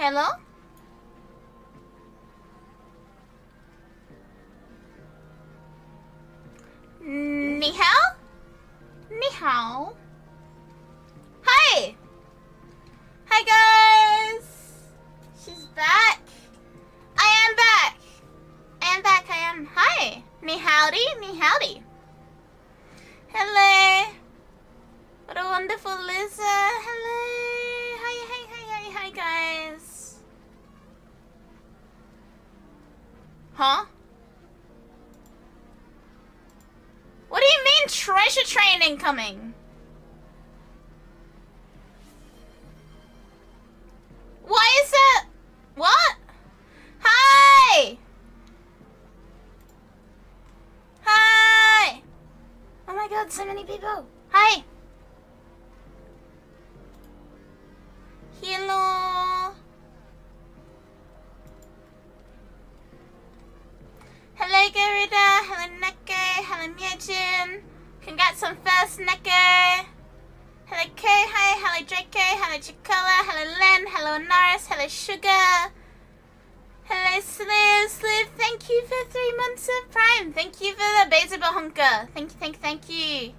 Hello? Ni hao? Ni hao? Hi! Hi guys! She's back! I am back! I am. Hi! Ni howdy, ni howdy. Hello! What a wonderful Lisa! Hello! Hi guys! Huh? What do you mean treasure train incoming? Why is that? What? Hi! Hi! Oh my god, so many people. Hi! Hello! Congrats on first, Neko. Hello, Kohai. Hello, Draco. Hello, Chicola. Hello, Len. Hello, Norris. Hello, Sugar. Hello, Sliv. Thank you for 3 months of Prime. Thank you for the Beza Bahunka. Thank you.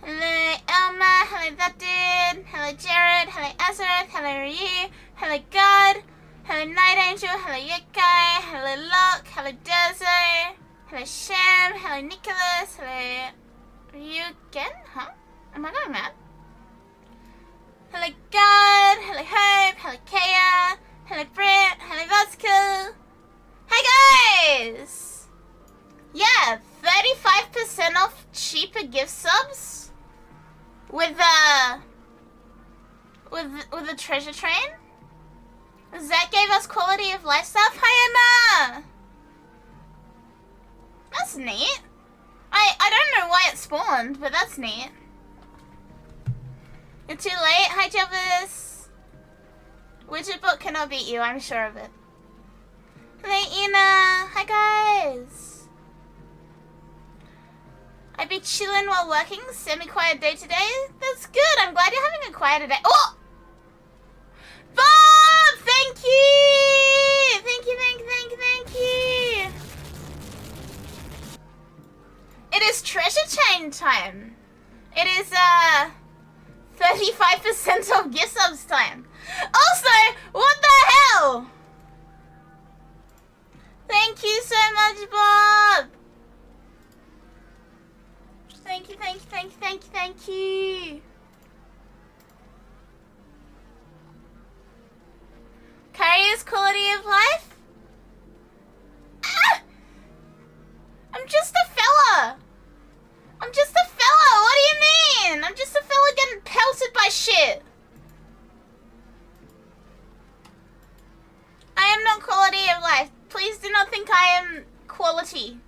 Hello, Elma. Hello, that dude. Hello, Jared. Hello, Azareth. Hello, Ryu. Hello, God. Hello, Night Angel. Hello, Yokai. Hello, Locke. Hello, Dozo. Hello, Shem. Hello, Nicholas. Hello, Ryu again? Huh? Am I going mad? Hello, God. Hello, Hope. Hello, Kaya. Hello, Britt. Hello, Vasco. Hi, guys. Yeah, 35% off cheaper gift subs with the treasure train. Zach gave us quality of life stuff. Hi, Emma. That's neat. I don't know why it spawned, but that's neat. You're too late. Hi, Jelvis. Widgetbot cannot beat you, I'm sure of it. Hello, Ina. Hi, guys. I'd be chilling while working, semi-quiet day today. That's good. I'm glad you're having a quieter day. Oh! Bob! Thank you! Thank you. It is treasure chain time. It is, 35% off gift subs time. Also, what the hell? Thank you so much, Bob. Thank you. Carrier's quality of life? Ah! I'm just a fella. What do you mean? I'm just a fella getting pelted by shit. I am not quality of life. Please do not think I am quality.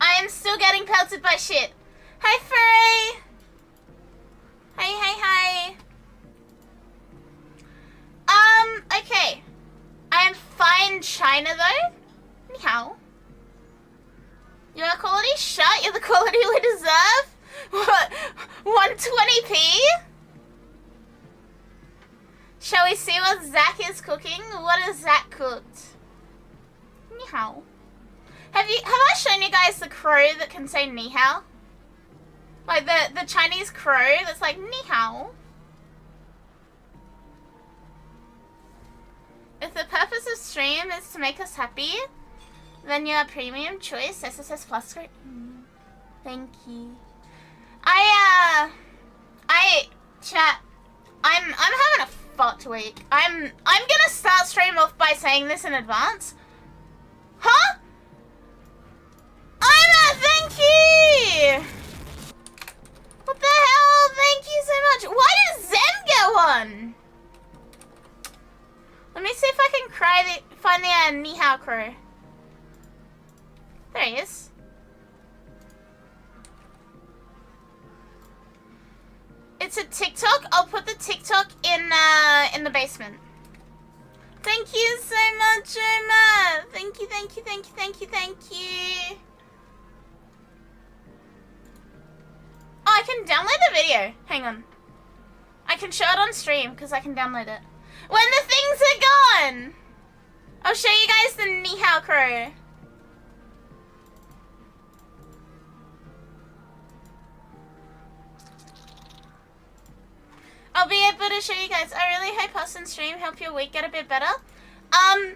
I am still getting pelted by shit. Hi, Frey. Hi. Okay. I am fine China, though. Ni hao. You're quality? Shut. You're the quality we deserve? What? 120p? Shall we see what Zach is cooking? What has Zach cooked? Ni hao. Have I shown you guys the crow that can say ni hao? Like the Chinese crow that's like ni hao. If the purpose of stream is to make us happy, then you're a premium choice. SSS Plus. Thank you. Chat. I'm having a fucked week. I'm gonna start stream off by saying this in advance. Huh? Anna, thank you! What the hell? Thank you so much. Why did Zen get one? Let me see if I can find the Ni Hao crew. There he is. It's a TikTok. I'll put the TikTok in the basement. Thank you so much, Emma. Thank you. Oh, I can download the video. Hang on. I can show it on stream because I can download it. When the things are gone! I'll show you guys the Ni Hao crew. I'll be able to show you guys. I really hope us and stream help your week get a bit better. I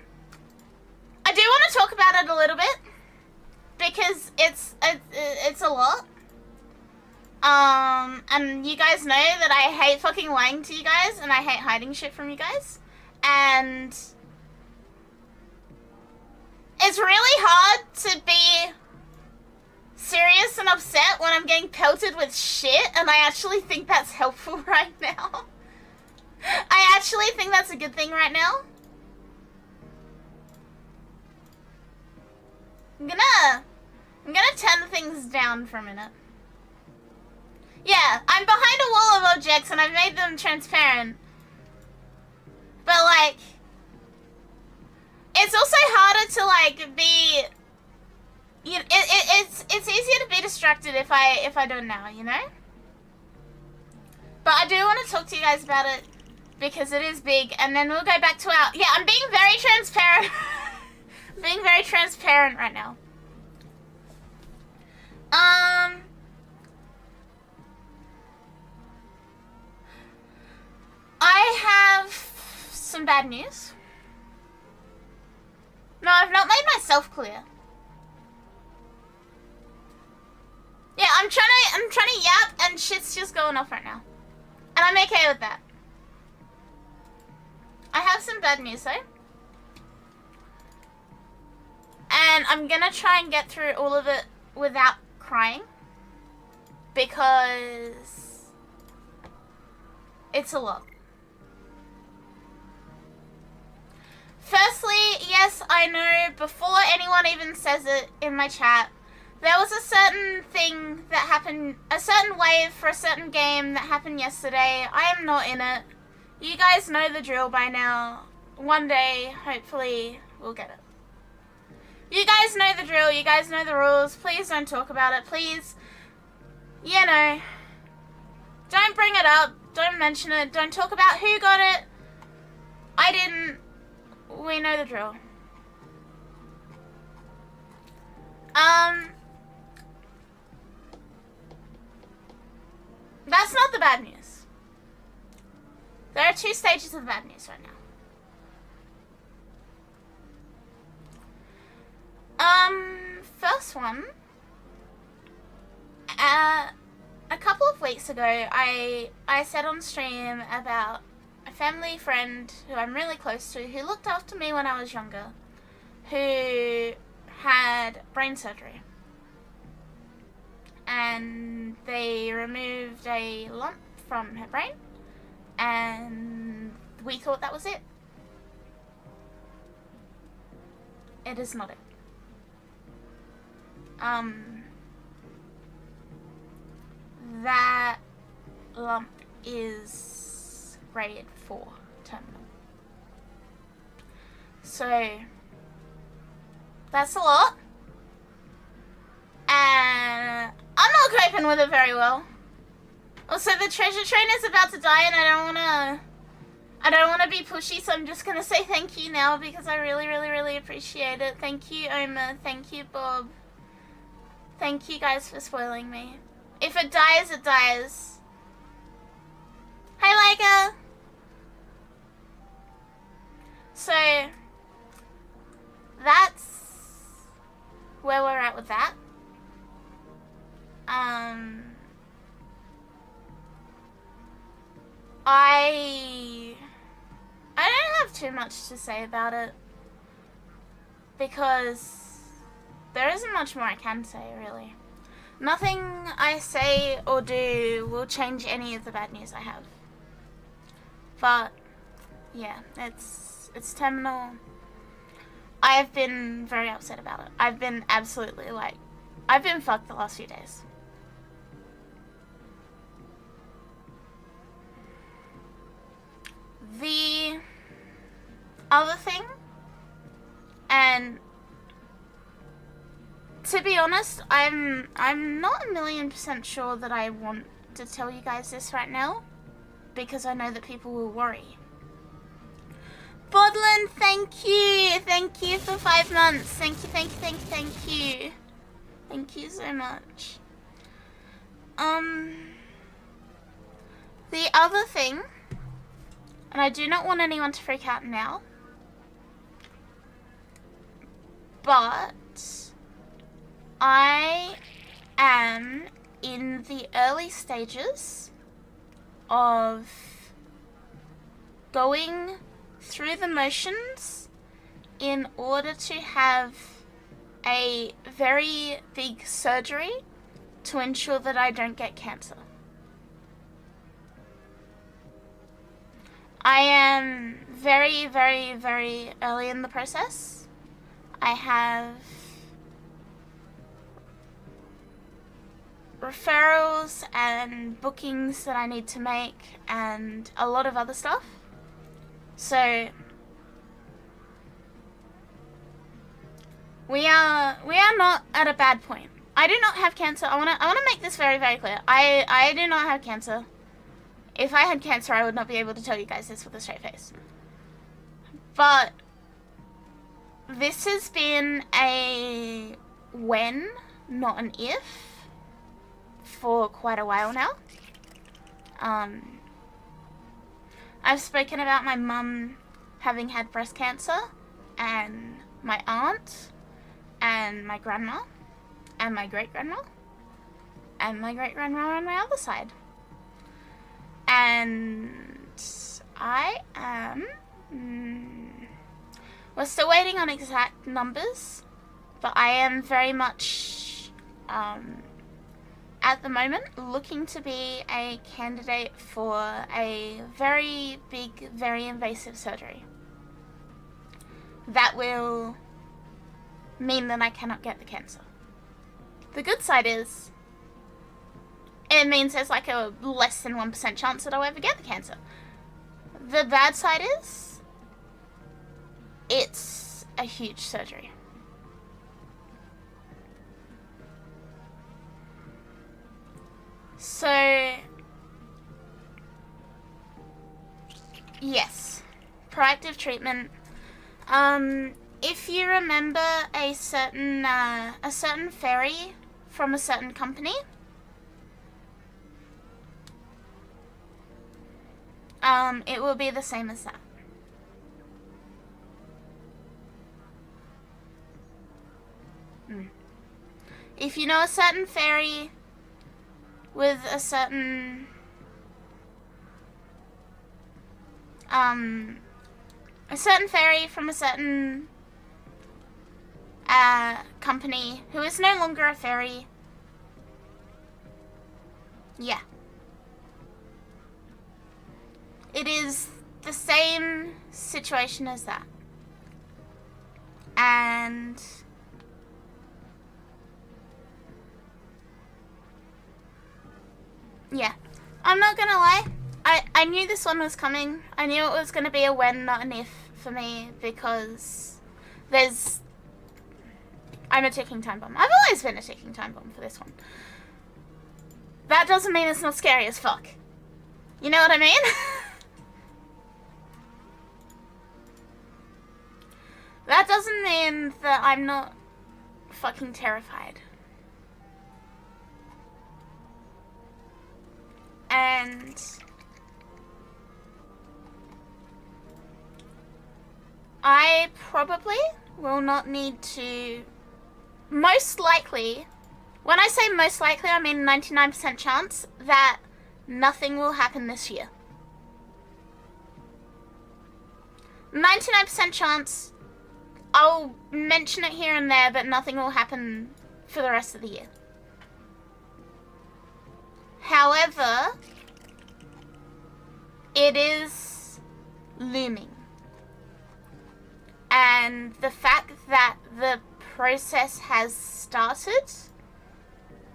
do want to talk about it a little bit because it's a lot. And you guys know that I hate fucking lying to you guys and I hate hiding shit from you guys. And it's really hard to be serious and upset when I'm getting pelted with shit, and I actually think that's helpful right now. I actually think that's a good thing right now. I'm gonna turn things down for a minute. Yeah, I'm behind a wall of objects and I've made them transparent. But like, it's also harder wanted to like be. You know, it's easier to be distracted if I don't now, you know. But I do want to talk to you guys about it because it is big, and then we'll go back to our. Yeah, I'm being very transparent. Being very transparent right now. I have some bad news. No, I've not made myself clear. Yeah, I'm trying to yap and shit's just going off right now. And I'm okay with that. I have some bad news though. And I'm gonna try and get through all of it without crying. Because it's a lot. Firstly, yes, I know before anyone even says it in my chat, there was a certain thing that happened, a certain wave for a certain game that happened yesterday. I am not in it. You guys know the drill by now. One day, hopefully, we'll get it. You guys know the drill. You guys know the rules. Please don't talk about it. Please, you know, don't bring it up. Don't mention it. Don't talk about who got it. I didn't. We know the drill. That's not the bad news. There are two stages of the bad news right now. First one, a couple of weeks ago, I said on stream about a family friend who I'm really close to, who looked after me when I was younger, who had brain surgery. And they removed a lump from her brain, and we thought that was it. It is not it. That lump is grade 4 terminal. So that's a lot. And I'm not coping with it very well. Also, the treasure train is about to die, and I don't wanna be pushy, so I'm just gonna say thank you now because I really, really, really appreciate it. Thank you, Oma. Thank you, Bob. Thank you guys for spoiling me. If it dies, it dies. Hi, Leica. So that's where we're at with that. I don't have too much to say about it because there isn't much more I can say, really. Nothing I say or do will change any of the bad news I have. But yeah, it's terminal. I have been very upset about it. I've been absolutely I've been fucked the last few days. The other thing, and to be honest, I'm not 1,000,000% sure that I want to tell you guys this right now, because I know that people will worry. Bodlin, thank you! Thank you for 5 months. Thank you, thank you, thank you, thank you. Thank you so much. The other thing, and I do not want anyone to freak out now, but I am in the early stages of going through the motions in order to have a very big surgery to ensure that I don't get cancer. I am very, very, very early in the process. I have referrals and bookings that I need to make and a lot of other stuff. So We are not at a bad point. I do not have cancer. I wanna make this very, very clear. I do not have cancer. If I had cancer, I would not be able to tell you guys this with a straight face. But this has been a when, not an if, for quite a while now. I've spoken about my mum having had breast cancer, and my aunt, and my grandma, and my great-grandma, and my great-grandma on my other side. And I am... we're still waiting on exact numbers, but I am very much, at the moment, looking to be a candidate for a very big, very invasive surgery. That will mean that I cannot get the cancer. The good side is, it means there's like a less than 1% chance that I'll ever get the cancer. The bad side is, it's a huge surgery. So, yes, proactive treatment. If you remember a certain fairy from a certain company, it will be the same as that. If you know a certain fairy with a certain fairy from a certain company who is no longer a fairy, yeah, it is the same situation as that. And yeah, I'm not gonna lie, I knew this one was coming. I knew it was gonna be a when, not an if for me, because I'm a ticking time bomb. I've always been a ticking time bomb for this one. That doesn't mean it's not scary as fuck. You know what I mean? That doesn't mean that I'm not fucking terrified. And I probably will not need to, most likely, when I say most likely, I mean 99% chance that nothing will happen this year. 99% chance I'll mention it here and there, but nothing will happen for the rest of the year. However, it is looming. And the fact that the process has started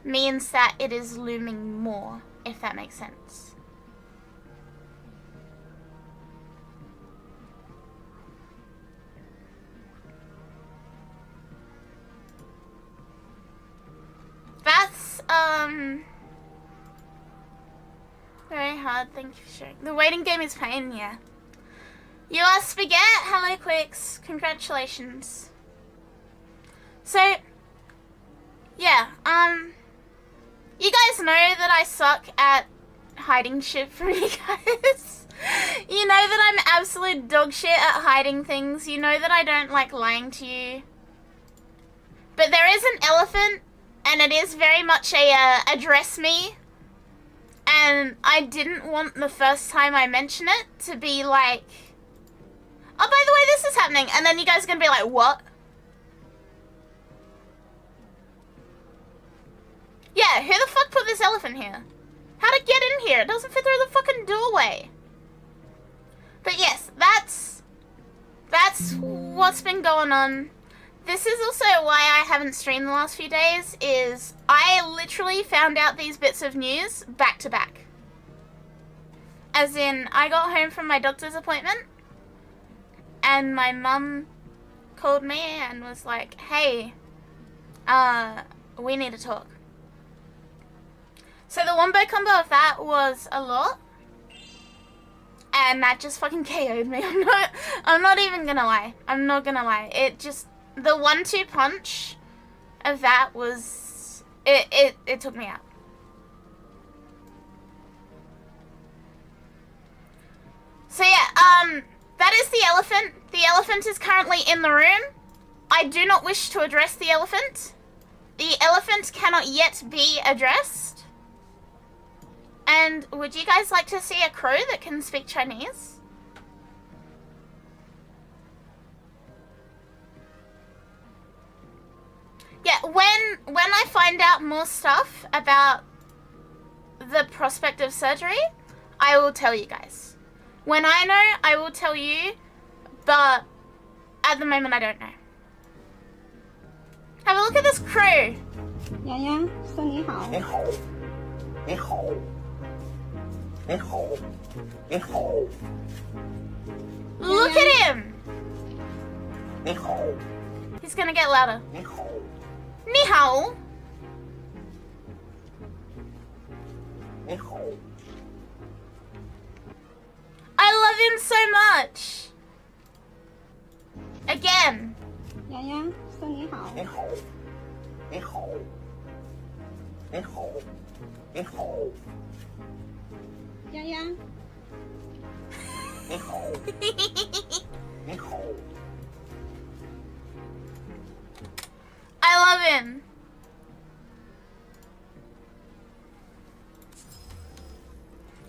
means that it is looming more, if that makes sense. That's, very hard, thank you for sharing. The waiting game is pain, yeah. You are Spaghetti, hello Quicks, congratulations. So, yeah, you guys know that I suck at hiding shit from you guys. You know that I'm absolute dog shit at hiding things. You know that I don't like lying to you. But there is an elephant, and it is very much a address me. And I didn't want the first time I mention it to be like, oh, by the way, this is happening. And then you guys are going to be like, what? Yeah, who the fuck put this elephant here? How'd it get in here? It doesn't fit through the fucking doorway. But yes, that's what's been going on. This is also why I haven't streamed the last few days, is I literally found out these bits of news back to back. As in, I got home from my doctor's appointment, and my mum called me and was like, hey, we need to talk. So the wombo combo of that was a lot. And that just fucking KO'd me. I'm not even gonna lie. I'm not gonna lie. It just, the 1-2 punch of that was, it took me out. So yeah, that is the elephant. The elephant is currently in the room. I do not wish to address the elephant. The elephant cannot yet be addressed. And would you guys like to see a crow that can speak Chinese? Yeah, when I find out more stuff about the prospect of surgery, I will tell you guys. When I know, I will tell you, but at the moment I don't know. Have a look at this crow. 洋洋，说你好。你好，你好，你好，你好。 Look at him. 你好， He's gonna get louder. 你好， Ni hao. 你好， I love him so much. Again. 洋洋，说你好。你好，你好，你好，你好，洋洋，你好，你好。 I love him.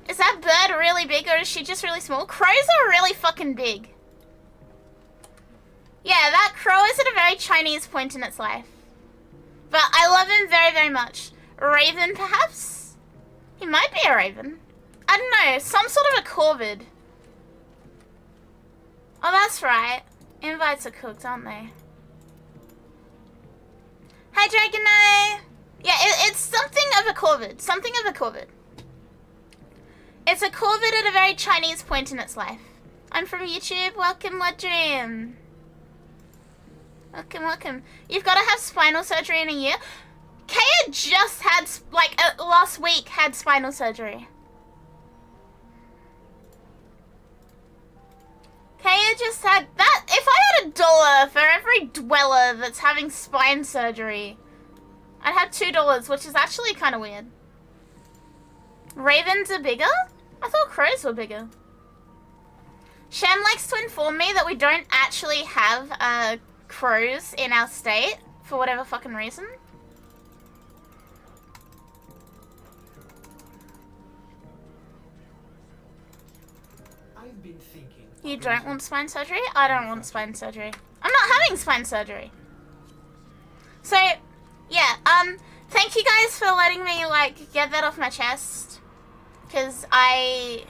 Is that bird really big or is she just really small? Crows are really fucking big. Yeah, that crow is at a very Chinese point in its life. But I love him very, very much. Raven, perhaps? He might be a raven. I don't know, some sort of a corvid. Oh, that's right. Invites are cooked, aren't they? Hi, Dragonite! Yeah, it's something of a corvid. Something of a corvid. It's a corvid at a very Chinese point in its life. I'm from YouTube. Welcome, What Dream. Welcome, welcome. You've got to have spinal surgery in a year. Kaya just had, like, last week had spinal surgery. Kaya just had that. If I had $1 for every dweller that's having spine surgery, I'd have $2, which is actually kind of weird. Ravens are bigger? I thought crows were bigger. Shem likes to inform me that we don't actually have crows in our state for whatever fucking reason. I've been thinking. You don't want spine surgery? I don't want spine surgery. I'm not having spine surgery. So, yeah, thank you guys for letting me, like, get that off my chest. Because I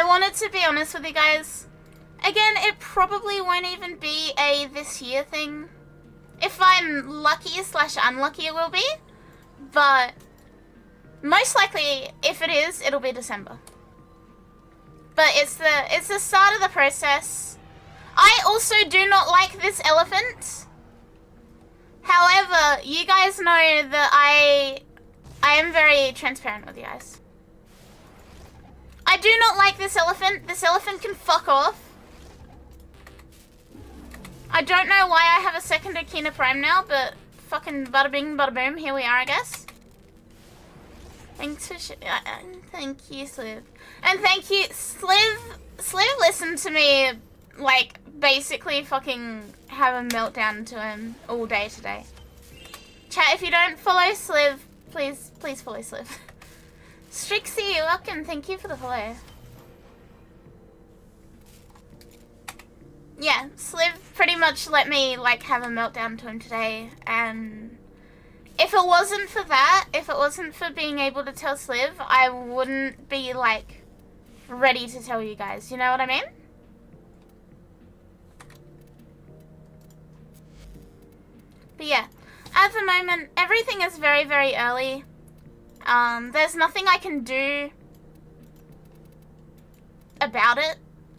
wanted to be honest with you guys. Again, it probably won't even be a this year thing. If I'm lucky / unlucky, it will be. But most likely, if it is, it'll be December. But it's the start of the process. I also do not like this elephant. However, you guys know that I am very transparent with you guys. I do not like this elephant. This elephant can fuck off. I don't know why I have a second Akina Prime now, but fucking bada bing, bada boom, here we are, I guess. Thanks for thank you, Sliv. And thank you, Sliv listened to me, like, basically fucking have a meltdown to him all day today. Chat, if you don't follow Sliv, please follow Sliv. Strixie, welcome, thank you for the follow. Yeah, Sliv pretty much let me, like, have a meltdown to him today, and if it wasn't for that, if it wasn't for being able to tell Sliv, I wouldn't be, like, ready to tell you guys, you know what I mean? But yeah, at the moment, everything is very, very early. There's nothing I can do about it.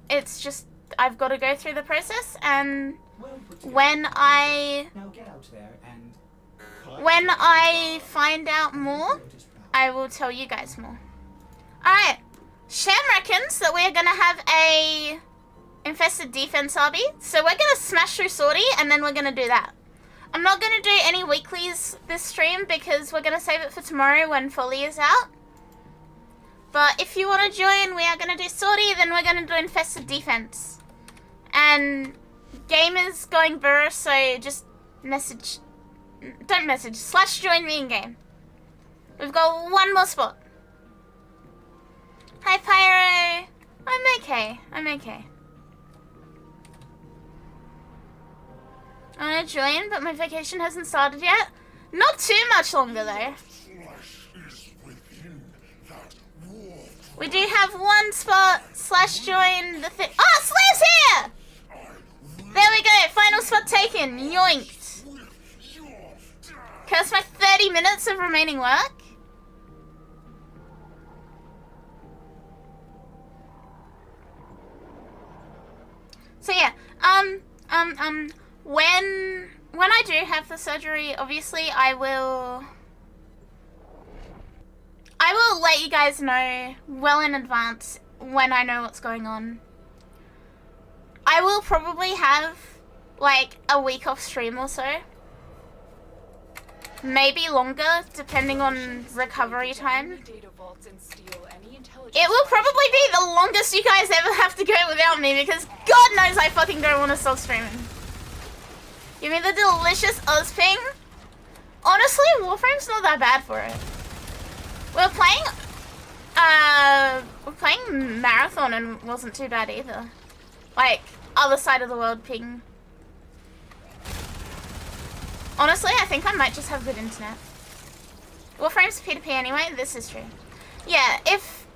It's just I've got to go through the process, and Well put together. when I Now get out there and find out more, I will tell you guys more. Alright, Shem reckons that we're gonna have a infested defense obby, so we're gonna smash through Sortie and then we're gonna do that. I'm not gonna do any weeklies this stream because we're gonna save it for tomorrow when Folly is out. But if you want to join, we are gonna do Sortie, then we're gonna do infested defense. And game is going burr, so just don't message, /join me in game. We've got one more spot. Hi Pyro, I'm okay. I want to join, but my vacation hasn't started yet. Not too much longer though. We do have one spot /join the thing. Oh, Slayer's here! There we go, final spot taken, yoinked. Curse my 30 minutes of remaining work. So yeah, when I do have the surgery, obviously I will let you guys know well in advance when I know what's going on. I will probably have like a week off stream or so. Maybe longer, depending on recovery time. It will probably be the longest you guys ever have to go without me because God knows I fucking don't want to stop streaming. Give me the delicious Ozping. Honestly, Warframe's not that bad for it. We're playing Marathon and it wasn't too bad either. Like, other side of the world ping. Honestly, I think I might just have good internet. Warframe's P2P anyway, this is true. Yeah, if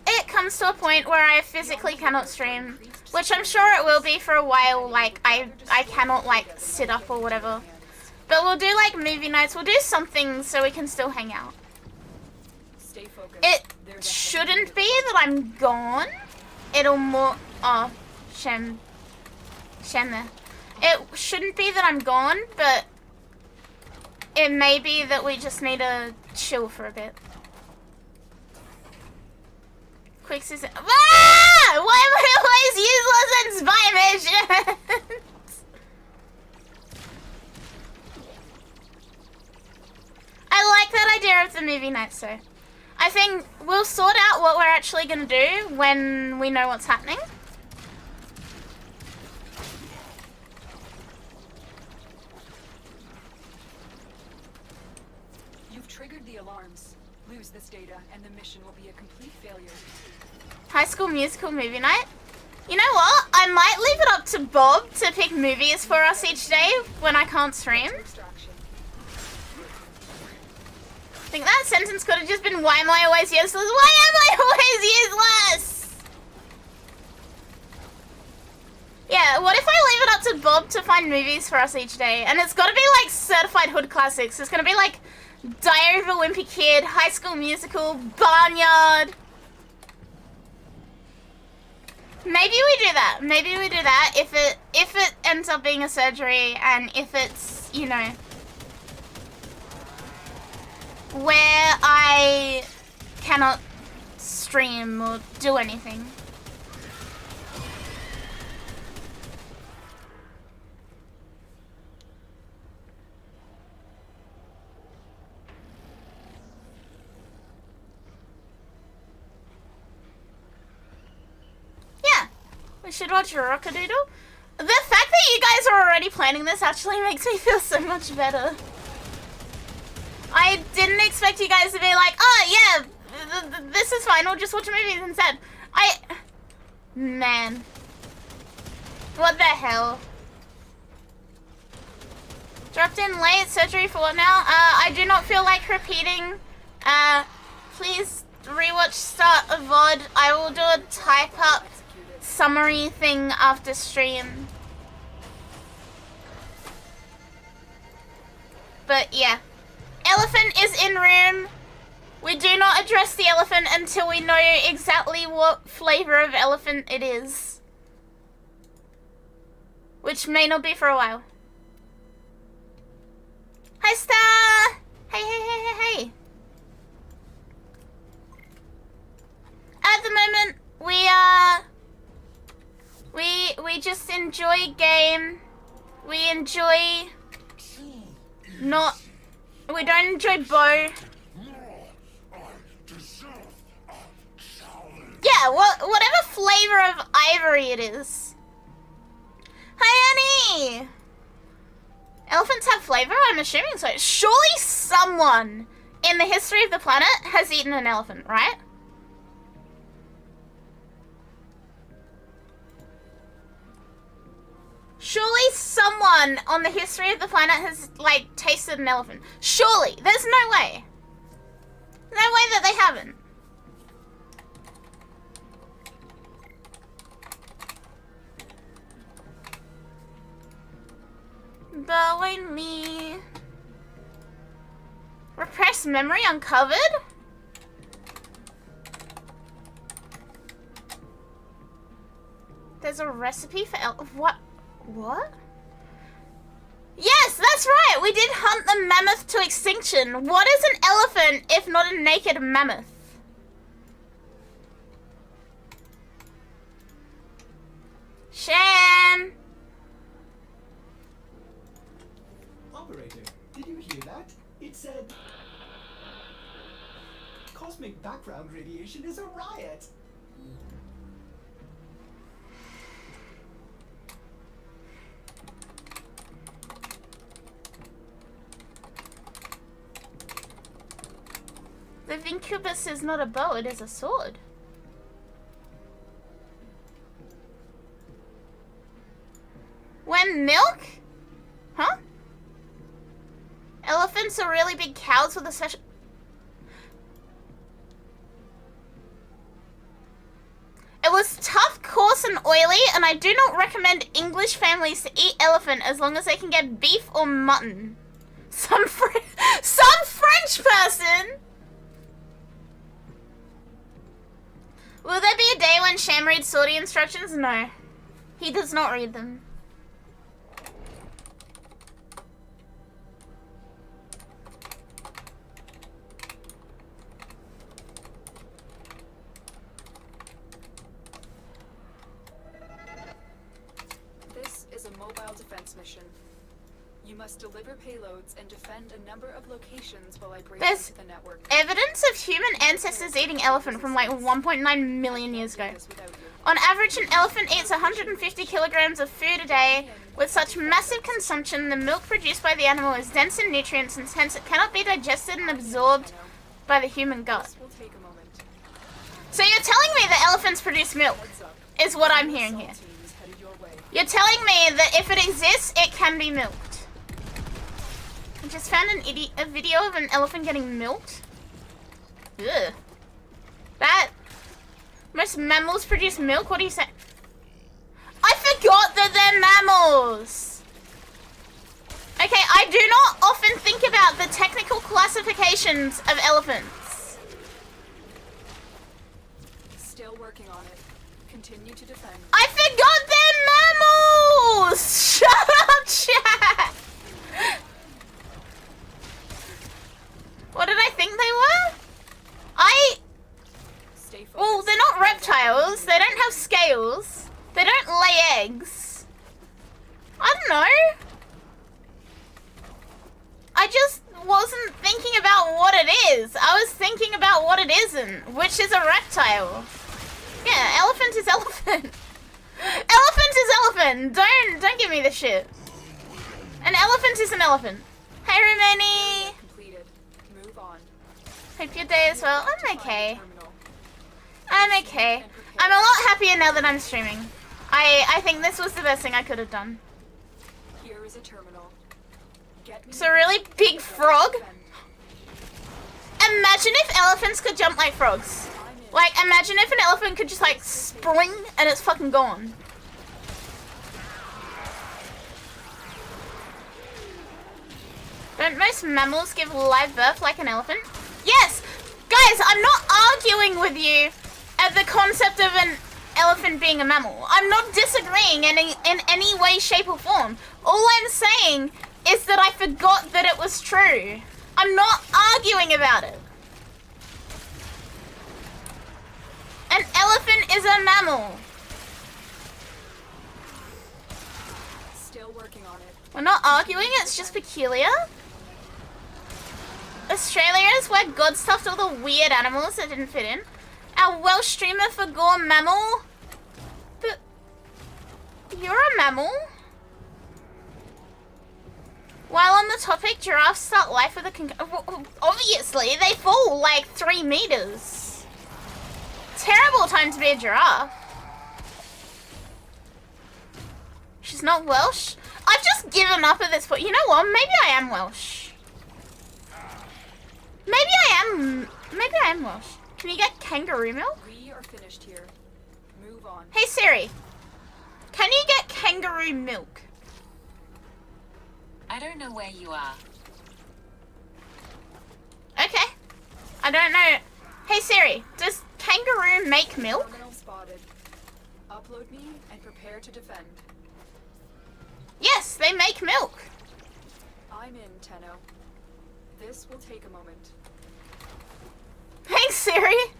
it comes to a point where I physically cannot stream, which I'm sure it will be for a while, like, I cannot, like, sit up or whatever. But we'll do, like, movie nights, we'll do something so we can still hang out. It shouldn't be that I'm gone. It'll more... Oh, Shem there. It shouldn't be that I'm gone, but it may be that we just need to chill for a bit. Quick season. Ah! Why am I always useless in spy missions? I like that idea of the movie night, so I think we'll sort out what we're actually gonna do when we know what's happening. You've triggered the alarms. Lose this data and the mission will be a complete failure. High School Musical movie night? You know what? I might leave it up to Bob to pick movies for us each day when I can't stream. I think that sentence could have just been, why am I always useless? Why am I always useless? Yeah, what if I leave it up to Bob to find movies for us each day? And it's gotta be like certified hood classics. It's gonna be like Diary of a Wimpy Kid, High School Musical, Barnyard. Maybe we do that. Maybe we do that if it ends up being a surgery and if it's, you know, where I cannot stream or do anything. Yeah, we should watch Rockadoodle. The fact that you guys are already planning this actually makes me feel so much better. I didn't expect you guys to be like, oh yeah, this is fine, we'll just watch movies instead. Man. What the hell? Dropped in late, surgery for what now? I do not feel like repeating. Please rewatch start of VOD. I will do a type up summary thing after stream. But yeah. Elephant is in room. We do not address the elephant until we know exactly what flavor of elephant it is. which may not be for a while. Hi, Star! Hey. At the moment, we just enjoy game. We enjoy we don't enjoy bow. Yeah, whatever flavor of ivory it is. Hi, Annie! Elephants have flavor? I'm assuming so. Surely someone in the history of the planet has eaten an elephant, right? Surely someone on the history of the planet has, like, tasted an elephant. Surely. There's no way. No way that they haven't. Bowing me. Repressed memory uncovered? There's a recipe for what? What? Yes, that's right! We did hunt the mammoth to extinction. What is an elephant if not a naked mammoth? Shan! Operator, did you hear that? It said... Cosmic background radiation is a riot. The Vincubus is not a bow, it is a sword. When milk? Huh? Elephants are really big cows with a special... It was tough, coarse, and oily, and I do not recommend English families to eat elephant as long as they can get beef or mutton. Some French person! Will there be a day when Sham reads sortie instructions? No. He does not read them. This is a mobile defense mission. You must deliver payloads and defend a number of locations while I break into the network. Evidence of human ancestors eating elephant from like 1.9 million years ago. On average, an elephant eats 150 kilograms of food a day. With such massive consumption, the milk produced by the animal is dense in nutrients and hence it cannot be digested and absorbed by the human gut. So you're telling me that elephants produce milk, is what I'm hearing here. You're telling me that if it exists, it can be milked. I just found a video of an elephant getting milked. Ugh. That... Most mammals produce milk? What do you say? I forgot that they're mammals! Okay, I do not often think about the technical classifications of elephants. Still working on it. Continue to defend. I forgot they're mammals! Shut up, chat! What did I think they were? Well, they're not reptiles. They don't have scales. They don't lay eggs. I don't know. I just wasn't thinking about what it is. I was thinking about what it isn't, which is a reptile. Yeah, elephant is elephant. Elephant is elephant. Don't give me this shit. An elephant is an elephant. Hey, Rumani. Move on. Hope your day is well. I'm okay. I'm okay. I'm a lot happier now that I'm streaming. I think this was the best thing I could have done. Here is a terminal. It's a really big frog. Imagine if elephants could jump like frogs. Like, imagine if an elephant could just like spring and it's fucking gone. Don't most mammals give live birth like an elephant? Yes! Guys, I'm not arguing with you at the concept of an elephant being a mammal. I'm not disagreeing in any way, shape, or form. All I'm saying is that I forgot that it was true. I'm not arguing about it. An elephant is a mammal. Still working on it. We're not arguing, it's just peculiar. Australia is where God stuffed all the weird animals that didn't fit in. Our Welsh streamer forgot mammal. But you're a mammal. While on the topic, giraffes start life with a obviously, they fall like 3 meters. Terrible time to be a giraffe. She's not Welsh? I've just given up at this point. You know what? Maybe I am Welsh. Maybe I am Welsh. Can you get kangaroo milk? We are finished here. Move on. Hey Siri. Can you get kangaroo milk? I don't know where you are. Okay. I don't know. Hey Siri, does kangaroo make milk? Terminal spotted. Upload me and prepare to defend. Yes, they make milk. I'm in, Tenno. This will take a moment. Thanks, Siri.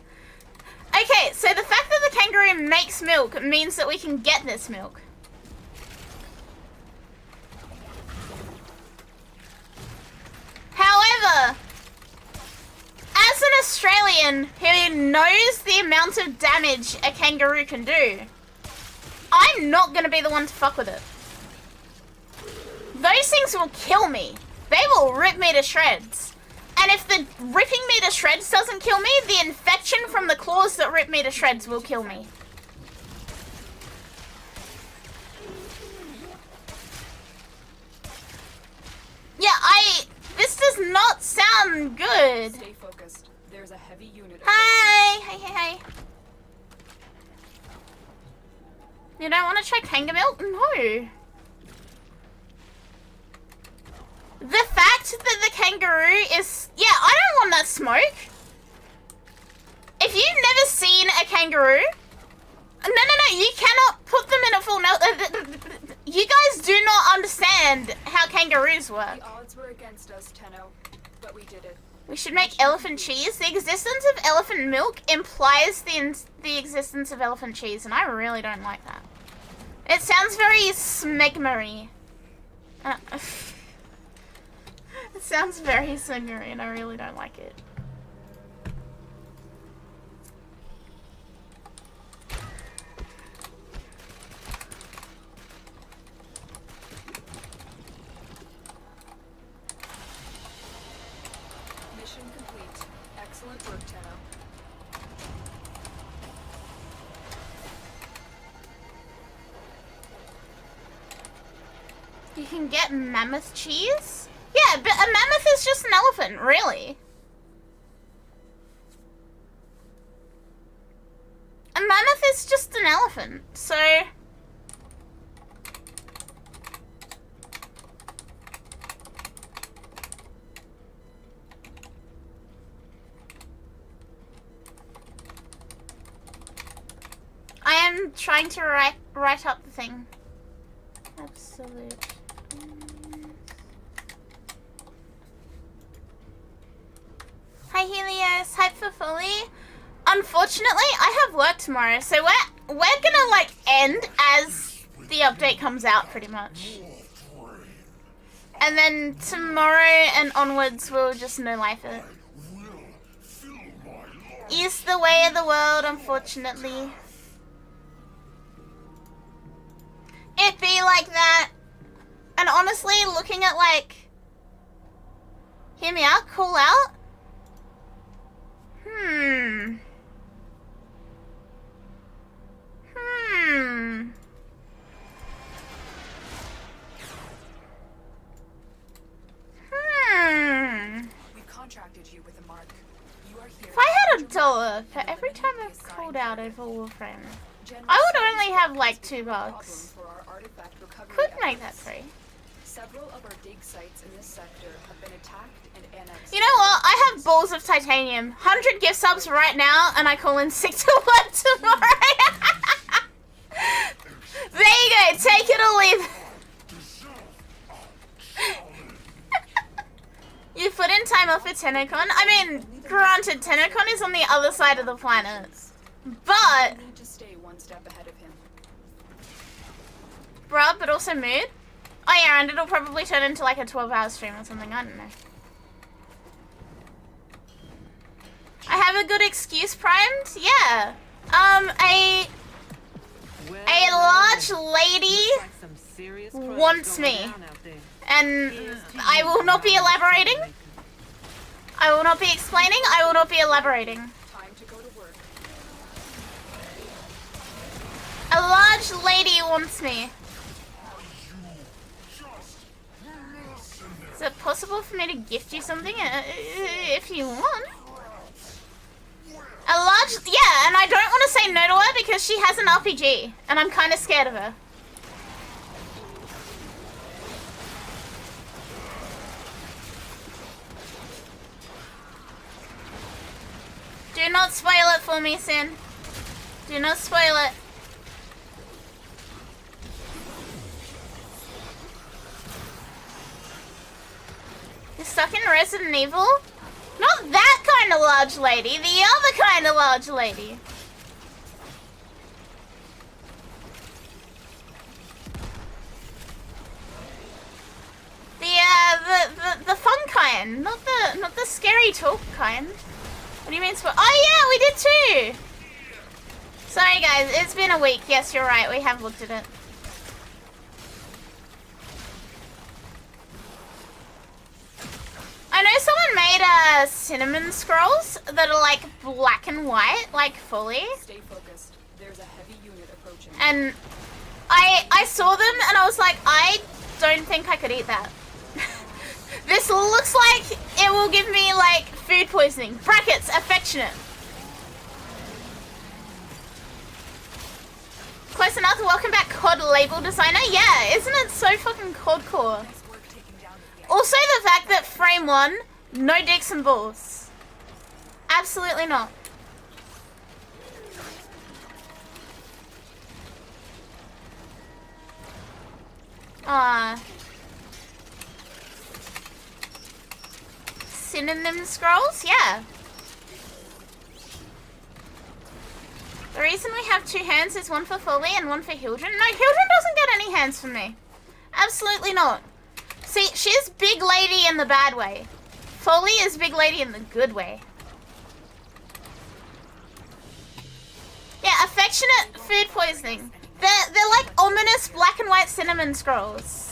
Okay, so the fact that the kangaroo makes milk means that we can get this milk. However, as an Australian who knows the amount of damage a kangaroo can do, I'm not going to be the one to fuck with it. Those things will kill me. They will rip me to shreds. And if the ripping me to shreds doesn't kill me, the infection from the claws that rip me to shreds will kill me. Yeah, this does not sound good. Stay focused. There's a heavy unit. Hi! Hey. You don't want to try kangaroo milk? No. The fact that the kangaroo is... Yeah, I don't want that smoke. If you've never seen a kangaroo... No, you cannot put them in a full... You guys do not understand how kangaroos work. The odds were against us, Tenno, but we did it. We should make elephant cheese. The existence of elephant milk implies the existence of elephant cheese, and I really don't like that. It sounds very smegmery. It sounds very smegmery, and I really don't like it. Mission complete. Excellent work, Tenno. You can get mammoth cheese? Yeah, but a mammoth is just an elephant, really. A mammoth is just an elephant, so... I am trying to write up the thing. Absolute. Hi Helios, hype for fully. Unfortunately, I have work tomorrow, so we're gonna like end as the update comes out pretty much. And then tomorrow and onwards we'll just no life it. Is the way of the world, unfortunately. It be like that. And honestly, looking at like... Hear me out, call out. We contracted you with a mark. You are here. If I had $1 for every time I've called out over Warframe, I would only have like $2. Could make that free. Several of our dig sites in this sector have been attacked and annexed. You know what? I have balls of titanium. 100 gift subs right now, and I call in sick to work tomorrow. literally. You put in timer for Tenacon? I mean, granted, Tenacon is on the other side of the planet. But... You need to stay one step ahead of him. Bruh, but also mood? Oh yeah, and it'll probably turn into like a 12-hour stream or something, I don't know. I have a good excuse primed? Yeah. A large lady wants me. And I will not be elaborating. I will not be explaining. I will not be elaborating. Time to go to work. A large lady wants me. Is it possible for me to gift you something if you want? A large, yeah, and I don't want to say no to her because she has an RPG, and I'm kind of scared of her. Do not spoil it for me, Sin. Do not spoil it. You're stuck in Resident Evil? Not that kind of large lady, the other kind of large lady. The fun kind, not the scary talk kind. What do you mean? Oh yeah, we did too. Sorry guys, it's been a week. Yes, you're right. We have looked at it. I know someone made cinnamon scrolls that are like black and white, like fully. Stay focused. There's a heavy unit approaching. And I saw them and I was like, I don't think I could eat that. This looks like it will give me like food poisoning. Brackets, affectionate. Close enough. Welcome back, COD label designer. Yeah, isn't it so fucking COD-core? Also the fact that frame 1, no dicks and balls. Absolutely not. Synonym scrolls? Yeah. The reason we have 2 hands is one for Foley and one for Hildren. No, Hildren doesn't get any hands from me. Absolutely not. See, she's big lady in the bad way. Foley is big lady in the good way. Yeah, affectionate food poisoning. They're like ominous black and white cinnamon scrolls.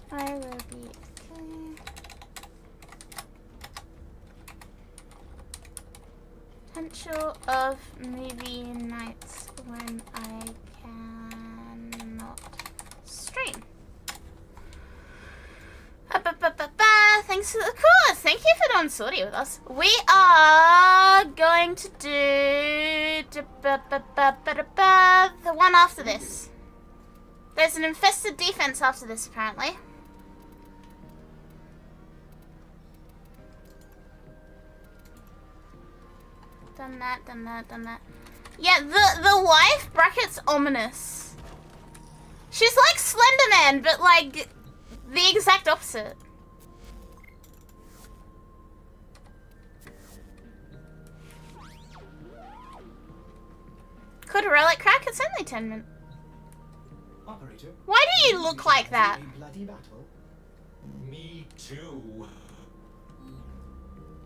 I will be okay. Potential of movie nights when I cannot stream. Thanks for the course. Thank you for doing sortie with us. We are going to do the one after this. There's an infested defense after this, apparently. Done that, done that, done that. Yeah, the wife, brackets ominous. She's like Slenderman, but like the exact opposite. Could a relic crack? It's only 10 minutes. Operator, Why do you look like that? bloody battle. Me too.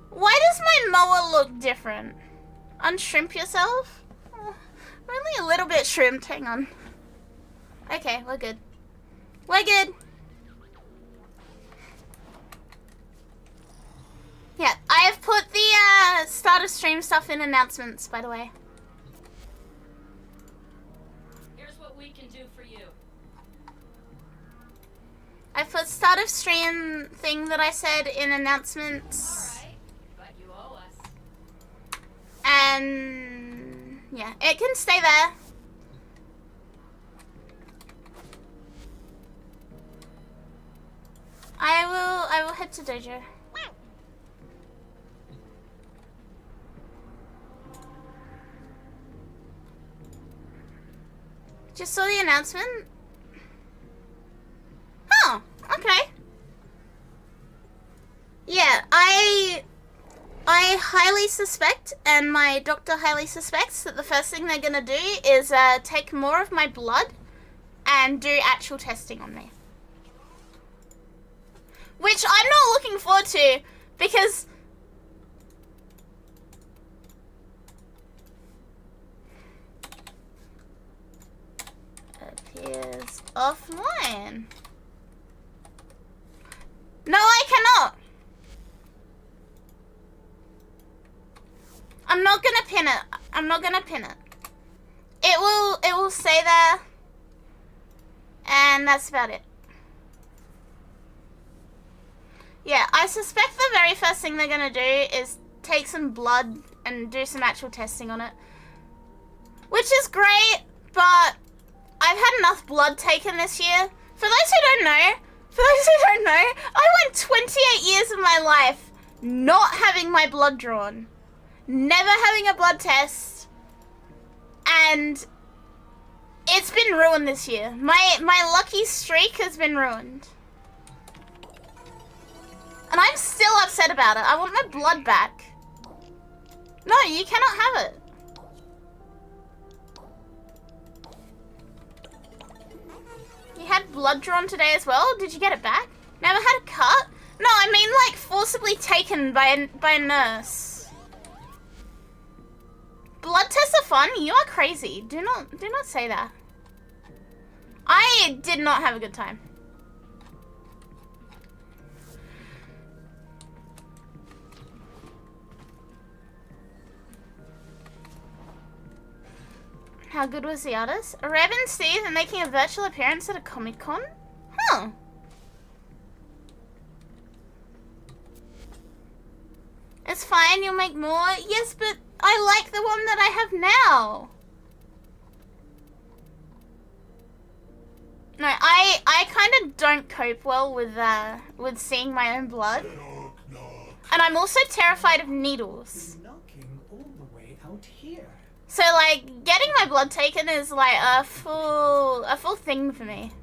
Why does my mower look different? Unshrimp yourself? Oh, I'm only a little bit shrimped. Hang on. Okay, we're good. We're good. Yeah, I have put the start of stream stuff in announcements, by the way. Here's what we can do for you. I put start of stream thing that I said in announcements. Alright, but you owe us. And yeah, it can stay there. I will head to dojo. Just saw the announcement. Oh, okay. Yeah, I highly suspect, and my doctor highly suspects, that the first thing they're gonna do is take more of my blood and do actual testing on me. Which I'm not looking forward to, because appears offline. No, I cannot. I'm not gonna pin it. I'm not gonna pin it. It will stay there, and that's about it. Yeah, I suspect the very first thing they're gonna do is take some blood and do some actual testing on it. Which is great, but I've had enough blood taken this year. For those who don't know, I went 28 years of my life not having my blood drawn. Never having a blood test. And it's been ruined this year. My lucky streak has been ruined. And I'm still upset about it. I want my blood back. No, you cannot have it. You had blood drawn today as well? Did you get it back? Never had a cut? No, I mean like forcibly taken by a nurse. Blood tests are fun? You are crazy. Do not say that. I did not have a good time. How good was the artist? Reb and Steve are making a virtual appearance at a Comic-Con? Huh. It's fine, you'll make more. Yes, but I like the one that I have now. No, I kind of don't cope well with seeing my own blood. And I'm also terrified of needles. Knocking all the way out here. So like getting my blood taken is like a full thing for me.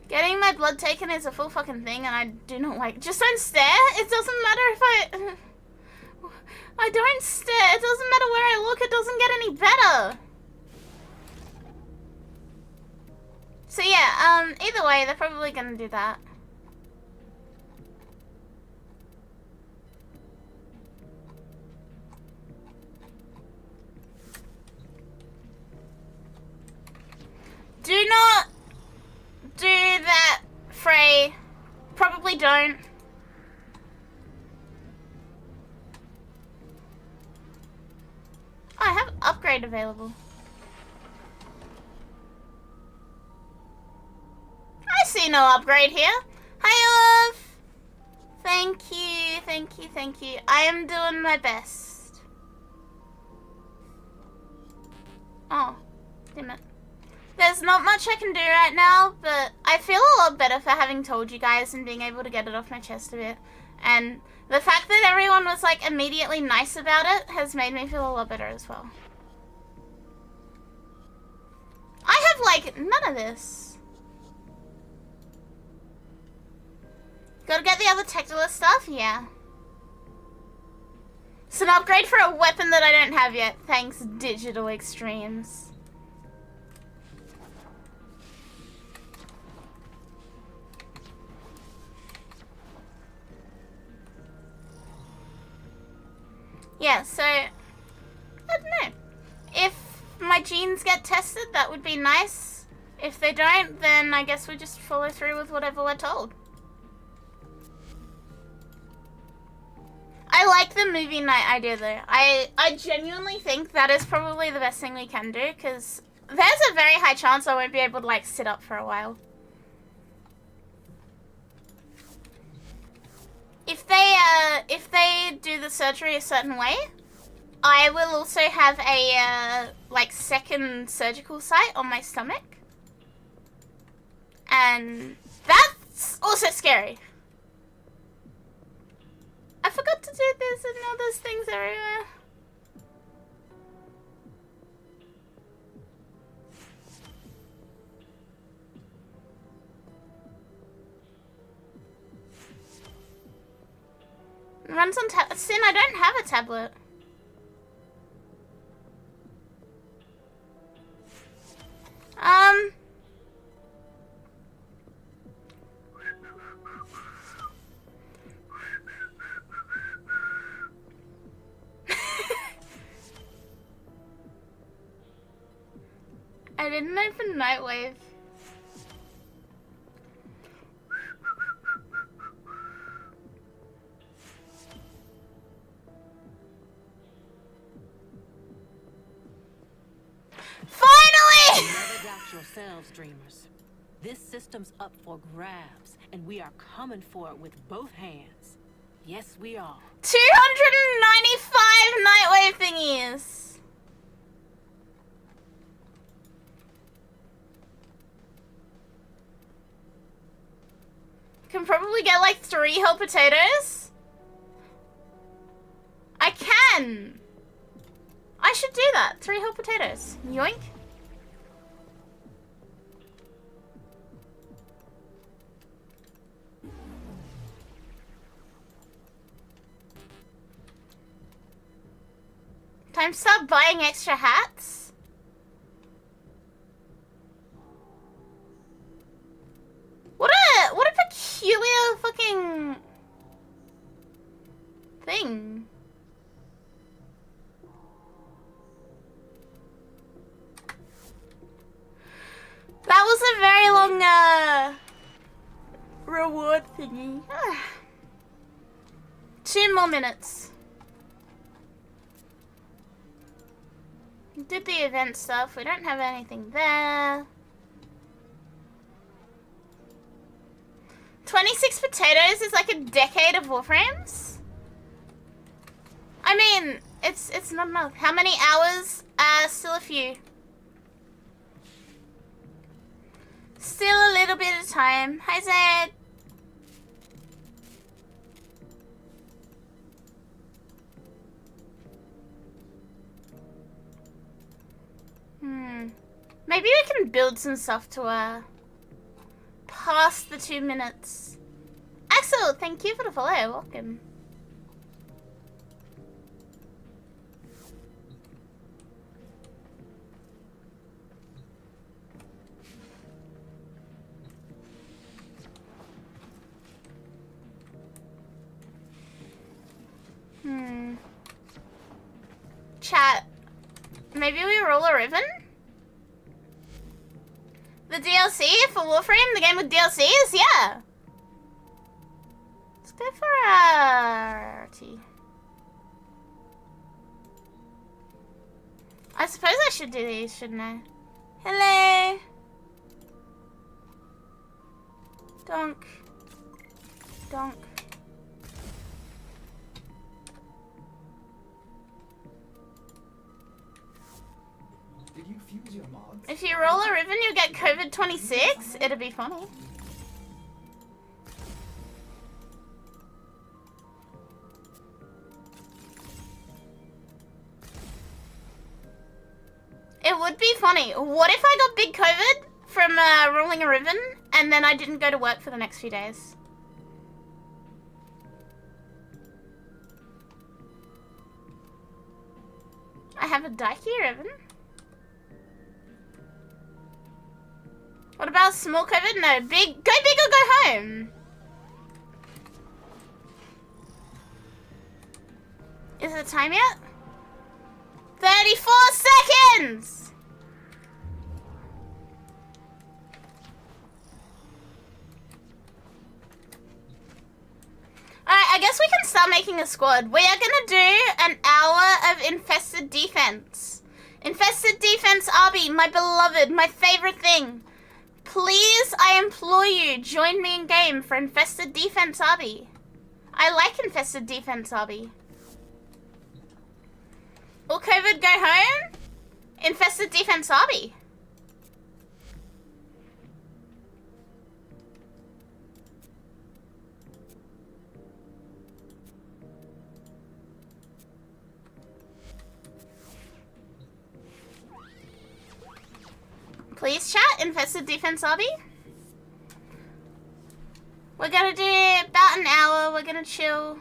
Getting my blood taken is a full fucking thing, and I do not like. Just don't stare. It doesn't matter if I don't stare. It doesn't matter where I look. It doesn't get any better. So yeah, either way, they're probably gonna do that. Do not do that, Frey. Probably don't. Oh, I have upgrade available. I see no upgrade here. Hi, Olive. Thank you, thank you, thank you. I am doing my best. Oh, damn it. There's not much I can do right now, but I feel a lot better for having told you guys and being able to get it off my chest a bit. And the fact that everyone was like immediately nice about it has made me feel a lot better as well. I have like none of this. Gotta get the other Tectula stuff? Yeah. It's an upgrade for a weapon that I don't have yet. Thanks, Digital Extremes. Yeah, so, I don't know. If my genes get tested, that would be nice. If they don't, then I guess we just follow through with whatever we're told. I like the movie night idea though. I genuinely think that is probably the best thing we can do, because there's a very high chance I won't be able to like sit up for a while. if they do the surgery a certain way, I will also have a, like, second surgical site on my stomach. And that's also scary. I forgot to do this and now there's things everywhere. It runs on Sin, I don't have a tablet. I didn't open Nightwave. Finally! Never doubt yourselves, dreamers. This system's up for grabs, and we are coming for it with both hands. Yes, we are. 295 Nightwave thingies. Can probably get like 3 whole potatoes. I can. I should do that. 3 whole potatoes. Yoink. Time to start buying extra hats. What a peculiar fucking thing. That was a very long reward thingy. 2 more minutes. Did the event stuff. We don't have anything there. 26 potatoes is like a decade of Warframes? I mean, it's not enough. How many hours? Still a few. Still a little bit of time. Hi, Zed. Maybe we can build some stuff to, past the 2 minutes. Axel, thank you for the follow. Welcome. Chat. Maybe we roll a ribbon? The DLC for Warframe? The game with DLCs? Yeah. Let's go for a rarity. I suppose I should do these, shouldn't I? Hello. Donk. Donk. Did you fuse your mods? If you roll a ribbon, you'll get COVID-26. It'll be funny. It would be funny. What if I got big COVID from rolling a ribbon and then I didn't go to work for the next few days? I have a Daiki ribbon. What about small COVID? No, big. Go big or go home. Is it time yet? 34 seconds! Alright, I guess we can start making a squad. We are gonna do an hour of infested defense. Infested defense, Arby, my beloved, my favorite thing. Please, I implore you, join me in game for infested defense, Arby. I like infested defense obby. Will COVID go home? Infested defense obby. Please chat, infested defense obby. We're gonna do about an hour, we're gonna chill.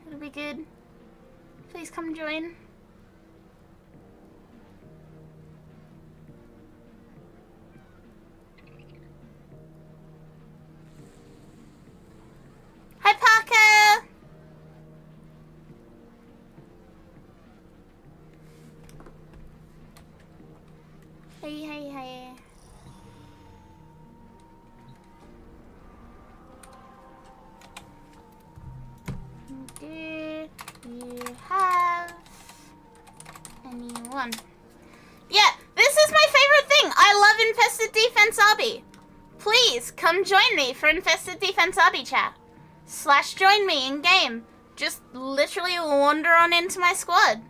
It'll be good. Please come join. Hi Parker! Hey, hey, hey. Do you have anyone? Yeah, this is my favorite thing. I love Infested Defense Obby. Please come join me for Infested Defense Obby chat. / join me in game. Just literally wander on into my squad.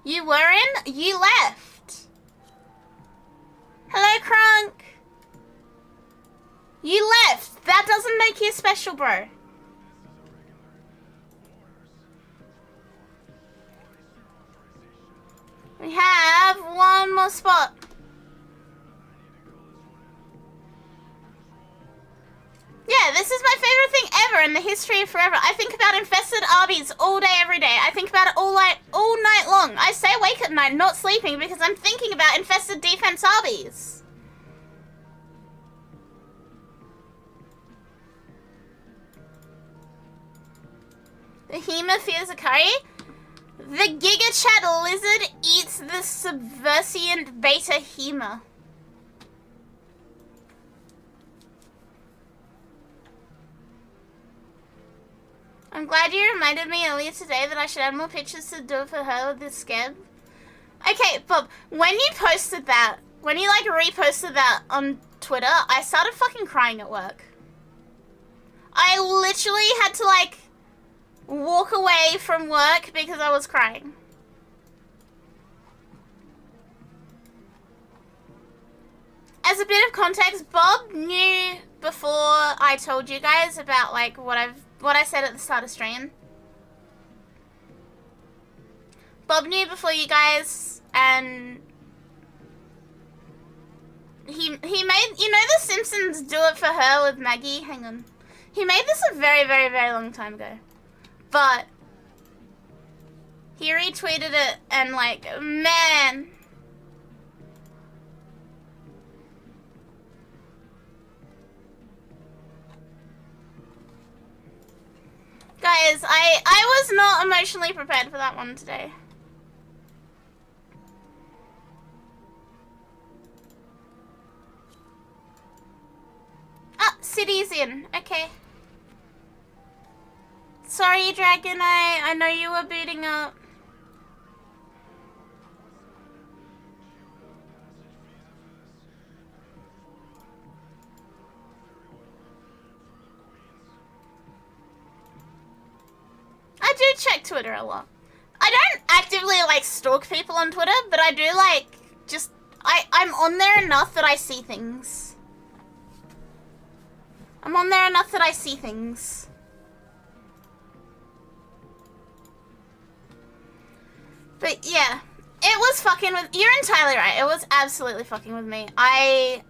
You were in, you left. Hello, Crunk. You left. That doesn't make you special, bro. We have one more spot. Yeah, this is my favorite thing ever in the history of forever. I think about infested arbies all day, every day. I think about it all night long. I stay awake at night, not sleeping, because I'm thinking about infested defense arbies. The Hema fears Akari. The Giga Chat lizard eats the subversient beta Hema. I'm glad you reminded me earlier today that I should add more pictures to do for her with this scab. Okay, Bob, when you posted that, when you like reposted that on Twitter, I started fucking crying at work. I literally had to like walk away from work because I was crying. As a bit of context, Bob knew before I told you guys about like what I said at the start of stream. Bob knew before you guys, and he made, you know, The Simpsons Do It For Her with Maggie? Hang on. He made this a very, very, very long time ago. But he retweeted it and like, man. Guys, I was not emotionally prepared for that one today. Ah, city's in. Okay. Sorry, Dragon. I know you were booting up. I do check Twitter a lot. I don't actively like stalk people on Twitter, but I do like just I'm on there enough that I see things. I'm on there enough that I see things. But yeah, it was fucking with, you're entirely right. It was absolutely fucking with me. I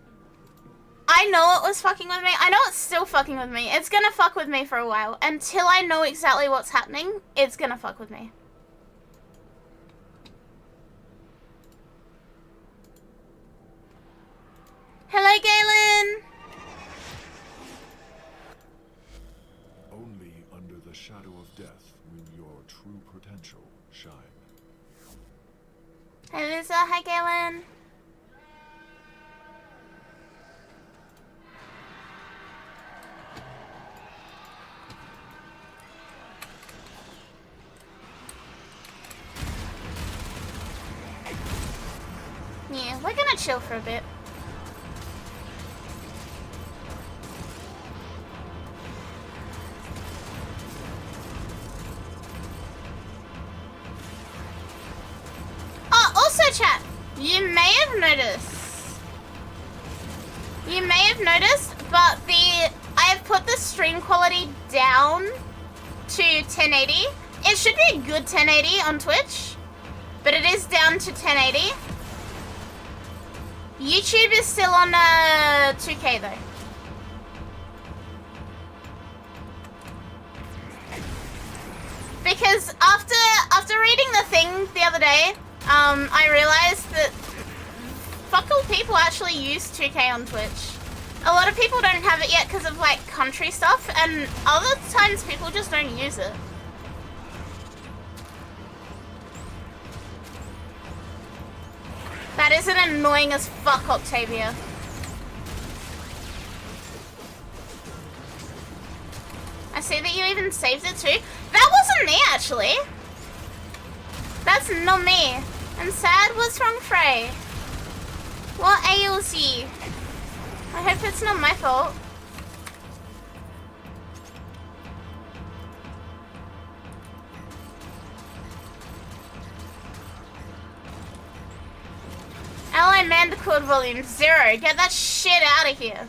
know it was fucking with me. I know it's still fucking with me. It's gonna fuck with me for a while. Until I know exactly what's happening, it's gonna fuck with me. Hello, Galen. Only under the shadow of death will your true potential shine. Hey, Lisa. Hi, Galen. Yeah, we're gonna chill for a bit. You may have noticed, but I have put the stream quality down to 1080. It should be a good 1080 on Twitch, but it is down to 1080. YouTube is still on 2K though. Because after reading the thing the other day, I realized that fuck all people actually use 2K on Twitch. A lot of people don't have it yet because of like country stuff, and other times people just don't use it. That is an annoying as fuck, Octavia. I see that you even saved it too. That wasn't me, actually. That's not me. And sad, what's wrong, Frey? What ails you? I hope it's not my fault. Ally Mandicord Volume 0. Get that shit out of here.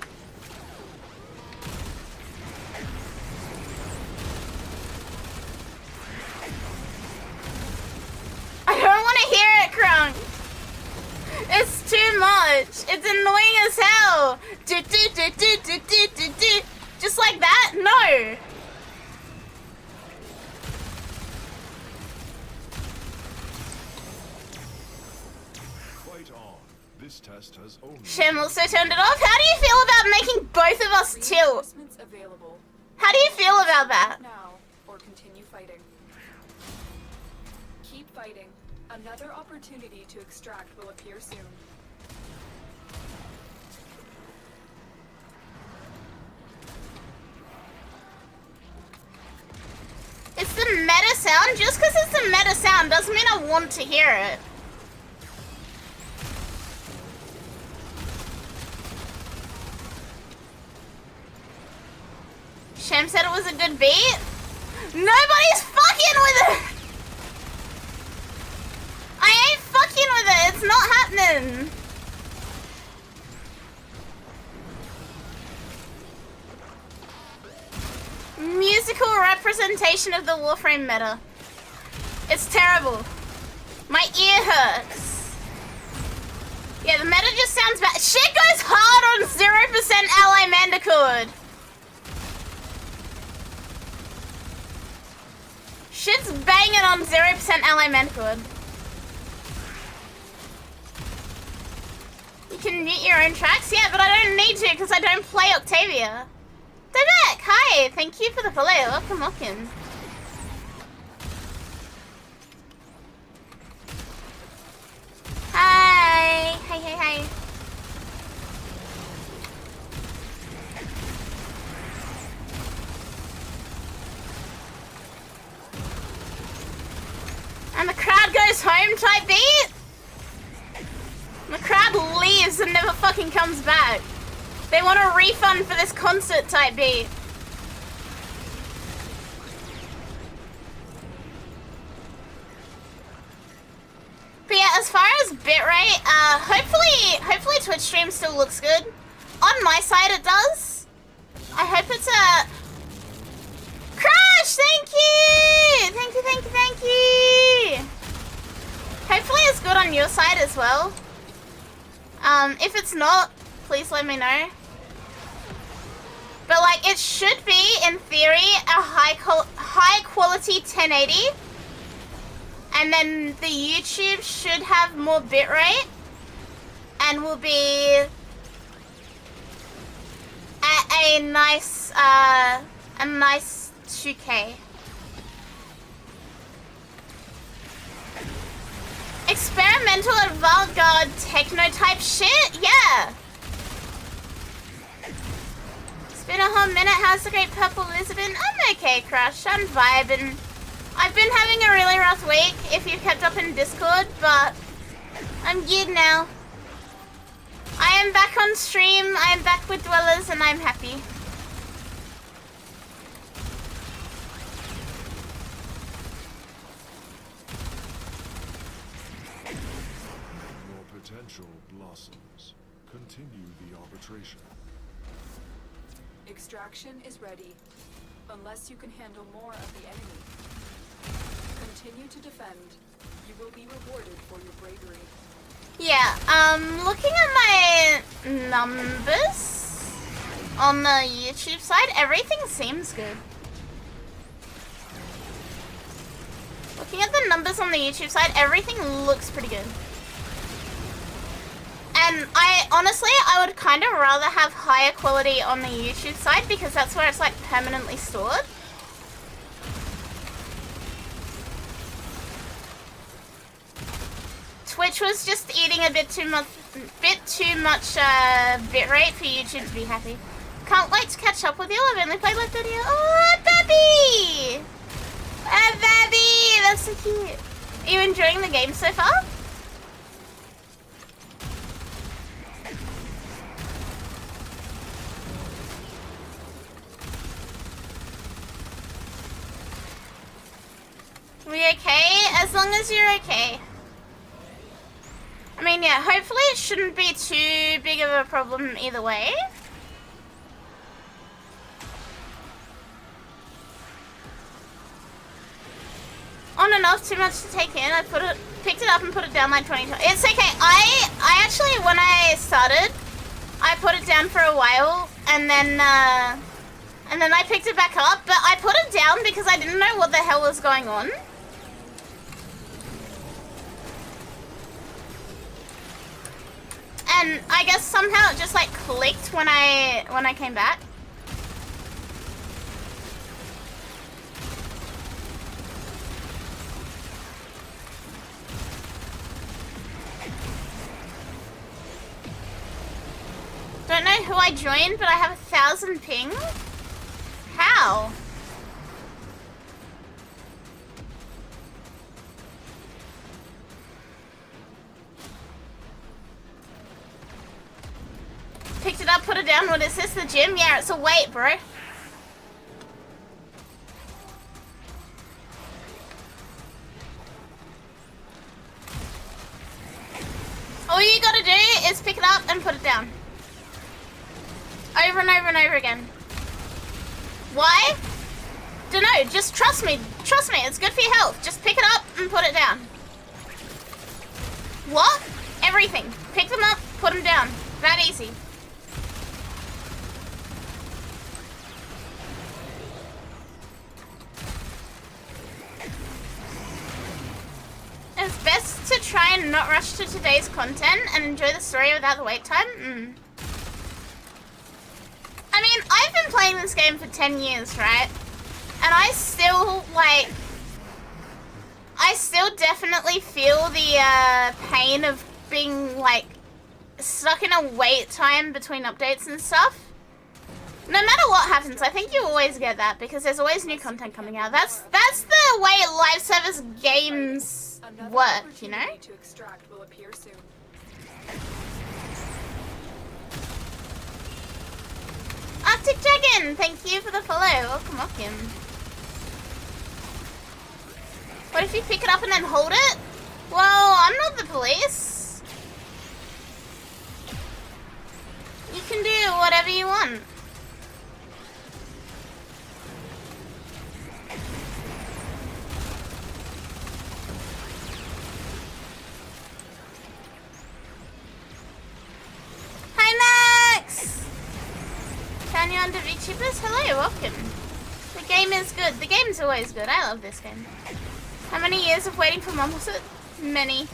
I don't want to hear it, Crunk. It's too much. It's annoying as hell. Just like that? No. Fight on. This test has only. Shem also turned it off. How do you feel about making both of us tilt? Reinforcements available. How do you feel about that? Now or continue fighting. Keep fighting. Another opportunity to extract will appear soon. It's the meta sound. Just because it's the meta sound doesn't mean I want to hear it. Shem said it was a good beat. Nobody's fucking with it. I ain't fucking with it. It's not happening. Musical representation of the Warframe meta. It's terrible. My ear hurts. Yeah, the meta just sounds bad. Shit goes hard on 0% Ally Mandicord. Shit's banging on 0% Ally Mandicord. You can mute your own tracks? Yeah, but I don't need to because I don't play Octavia. Debeck, hi! Thank you for the follow. Welcome. Hi! Hi. And the crowd goes home type beat? The crowd leaves and never fucking comes back. They want a refund for this concert type beat. But yeah, as far as bitrate, hopefully Twitch stream still looks good. On my side it does. I hope it's a... Crash, thank you! Thank you! Hopefully it's good on your side as well. If it's not, please let me know. But like, it should be, in theory, a high quality 1080. And then the YouTube should have more bitrate. And will be at a nice 2K. Experimental avant-garde techno type shit? Yeah. It's been a whole minute. How's the great purple Lisbon? I'm okay, Crush. I'm vibing. I've been having a really rough week, if you've kept up in Discord, but I'm good now. I am back on stream, I am back with Dwellers, and I'm happy. potential blossoms. Continue the arbitration. Extraction is ready. Unless you can handle more of the enemy. Continue to defend. You will be rewarded for your bravery. Yeah, looking at my numbers on the YouTube side, everything seems good. Looking at the numbers on the YouTube side, everything looks pretty good. And I would kind of rather have higher quality on the YouTube side because that's where it's like permanently stored. Twitch was just eating a bit too much bitrate for YouTube to be happy. Can't wait to catch up with you. I've only played like 30 hours. Oh, Babby! Babby! That's so cute. Are you enjoying the game so far? We okay? As long as you're okay. I mean, yeah, hopefully it shouldn't be too big of a problem either way. On and off, too much to take in. I picked it up and put it down like 20 times. It's okay. I actually, when I started, I put it down for a while, and then I picked it back up. But I put it down because I didn't know what the hell was going on. And I guess somehow it just like clicked when I came back. Don't know who I joined, but I have 1,000 ping. How? Picked it up, put it down. What is this? The gym? Yeah, it's a weight, bro. All you gotta do is pick it up and put it down. Over and over and over again. Why? Dunno, just trust me. Trust me, it's good for your health. Just pick it up and put it down. What? Everything. Pick them up, put them down. That easy. It's best to try and not rush to today's content and enjoy the story without the wait time. I mean, I've been playing this game for 10 years, right? And I still definitely feel the pain of being like stuck in a wait time between updates and stuff. No matter what happens, I think you always get that because there's always new content coming out. That's the way live service games work, you know? To extract will appear soon. Arctic Dragon, thank you for the follow. Welcome, welcome. What if you pick it up and then hold it? Well, I'm not the police. You can do whatever you want. Hi, Max! Can you under VTubers? Hello, welcome. The game is good. The game's always good. I love this game. How many years of waiting for Mum was it? Many.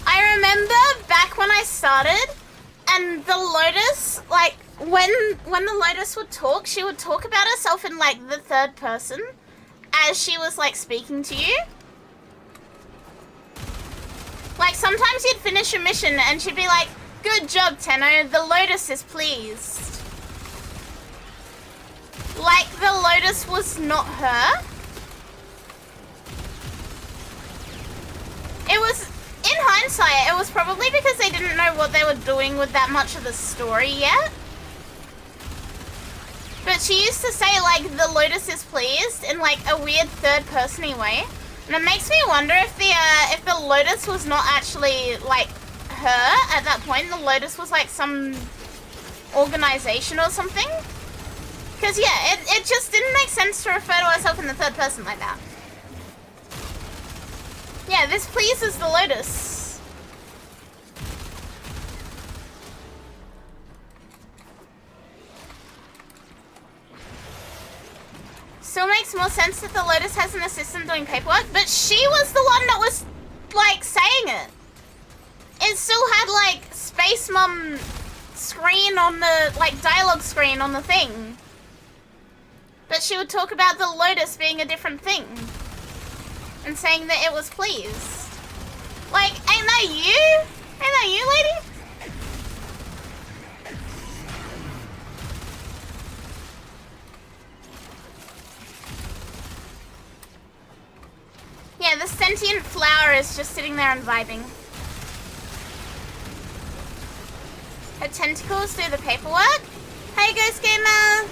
I remember back when I started, and the Lotus, like, when the Lotus would talk, she would talk about herself in, like, the third person, as she was, like, speaking to you. Like, sometimes you'd finish a mission, and she'd be like, "Good job, Tenno, the Lotus is pleased." Like, the Lotus was not her. It was, in hindsight, it was probably because they didn't know what they were doing with that much of the story yet. But she used to say, like, the Lotus is pleased in, like, a weird third-person-y way. And it makes me wonder if the Lotus was not actually like her at that point. The Lotus was like some organization or something. Because yeah, it just didn't make sense to refer to herself in the third person like that. Yeah, this pleases the Lotus. Still makes more sense that the Lotus has an assistant doing paperwork, but she was the one that was, like, saying it. It still had, like, Space Mom screen on the, like, dialogue screen on the thing. But she would talk about the Lotus being a different thing. And saying that it was pleased. Like, ain't that you? Ain't that you, lady? Yeah, the sentient flower is just sitting there and vibing. Her tentacles do the paperwork. Hey, Ghost Gamer!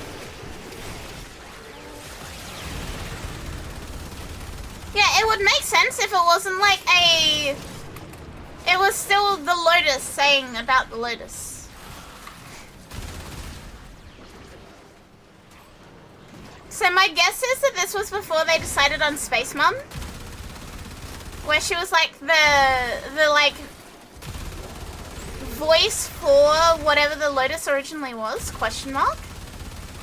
Yeah, it would make sense if it wasn't like a... It was still the Lotus saying about the Lotus. So my guess is that this was before they decided on Space Mom. Where she was like the like voice for whatever the Lotus originally was, question mark.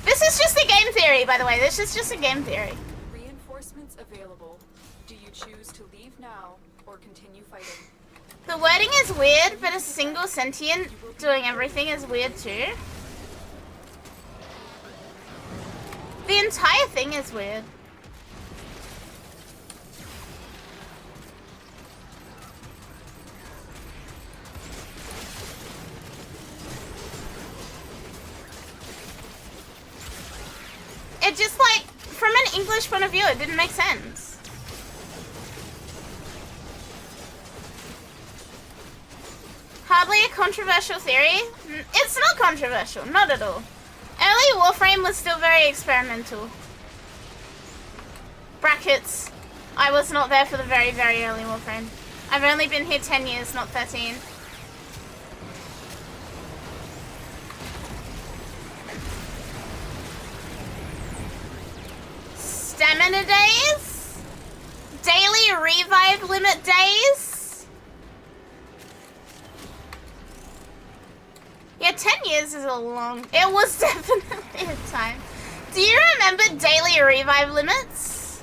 This is just a game theory, by the way. This is just a game theory. Reinforcements available. Do you choose to leave now or continue fighting? The wording is weird, but a single sentient doing everything is weird too. The entire thing is weird. It just, like, from an English point of view, it didn't make sense. Hardly a controversial theory. It's not controversial, not at all. Early Warframe was still very experimental. Brackets. I was not there for the very, very early Warframe. I've only been here 10 years, not 13. Stamina days? Daily revive limit days? Yeah, 10 years is a long... It was definitely a time. Do you remember daily revive limits?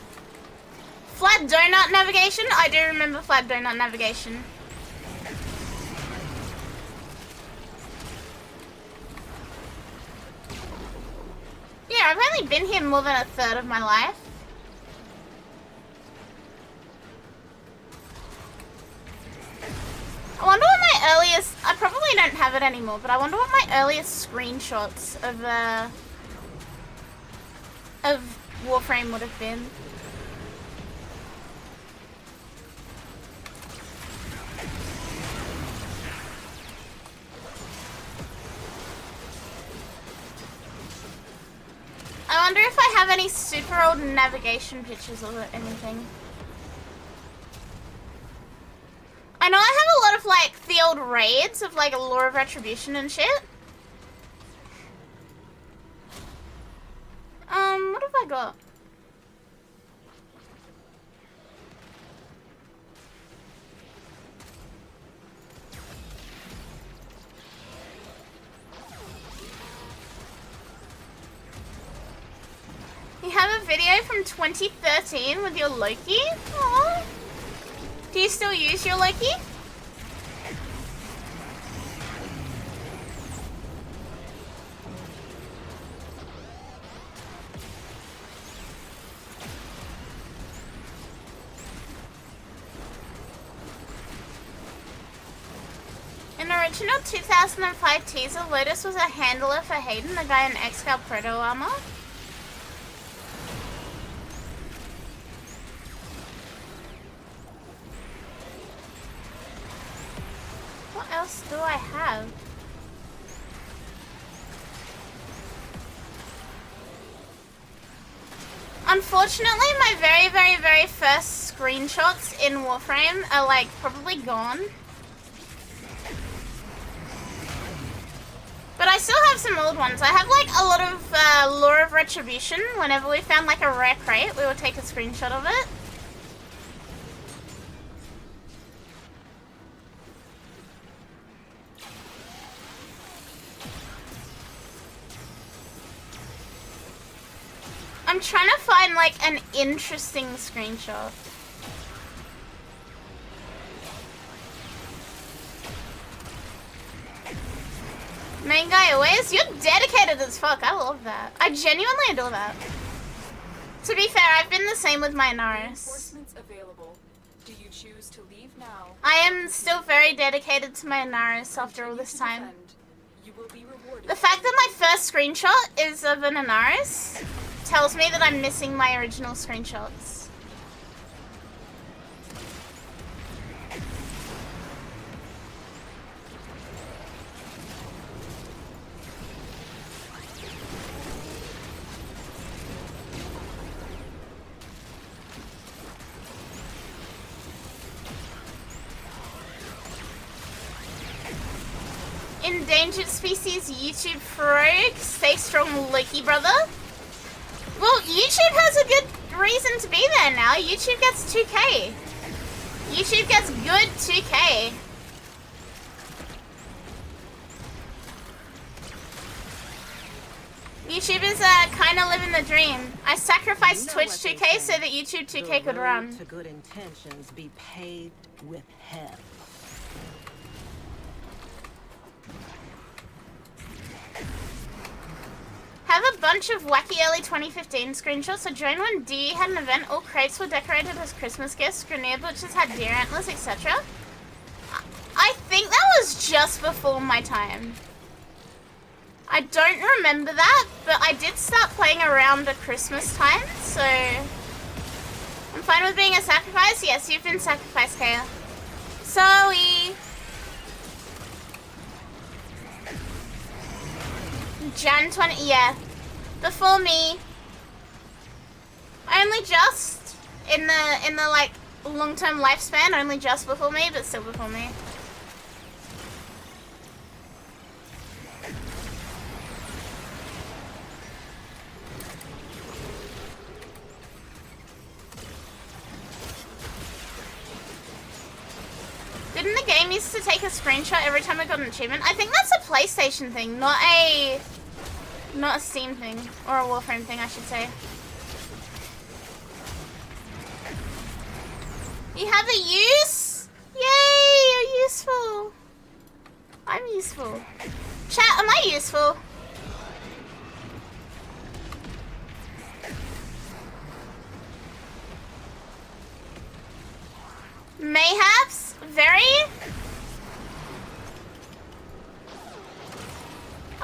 Flat donut navigation? I do remember flat donut navigation. Yeah, I've only been here more than a third of my life. I wonder what my earliest... I probably don't have it anymore, but I wonder what my earliest screenshots of Warframe would have been. I wonder if I have any super old navigation pictures or anything. I know I have a lot of, like, the old raids of, like, a Law of Retribution and shit. What have I got? You have a video from 2013 with your Loki? Aww. Do you still use your Loki? In the original 2005 teaser, Lotus was a handler for Hayden, the guy in Excal Proto Armor. What else do I have? Unfortunately, my very, very, very first screenshots in Warframe are like probably gone. But I still have some old ones. I have like a lot of Law of Retribution. Whenever we found like a rare crate, we would take a screenshot of it. I'm trying to find like an interesting screenshot. Main guy always? You're dedicated as fuck. I love that. I genuinely adore that. To be fair, I've been the same with my Naris. Reinforcements available. Do you choose to leave now? I am still very dedicated to my Naris after all this time. You will be rewarded. The fact that my first screenshot is of an Anaris tells me that I'm missing my original screenshots. Endangered species YouTube frog. Stay strong, Loki brother. Well, YouTube has a good reason to be there now. YouTube gets 2K. YouTube gets good 2K. YouTubers kind of living the dream. I sacrificed Twitch 2K so that YouTube 2K could run. To good intentions be paved with hell. Have a bunch of wacky early 2015 screenshots. I joined when D had an event. All crates were decorated as Christmas gifts. Grenade butchers had deer antlers, etc. I think that was just before my time. I don't remember that, but I did start playing around the Christmas time, so I'm fine with being a sacrifice. Yes, you've been sacrificed, Kaya. Zoe. Jan 20, yeah. Before me. Only just in the like long-term lifespan, only just before me, but still before me. Didn't the game used to take a screenshot every time I got an achievement? I think that's a PlayStation thing, not a Steam thing, or a Warframe thing, I should say. You have a use? Yay, you're useful. I'm useful. Chat, am I useful? Mayhaps? Very?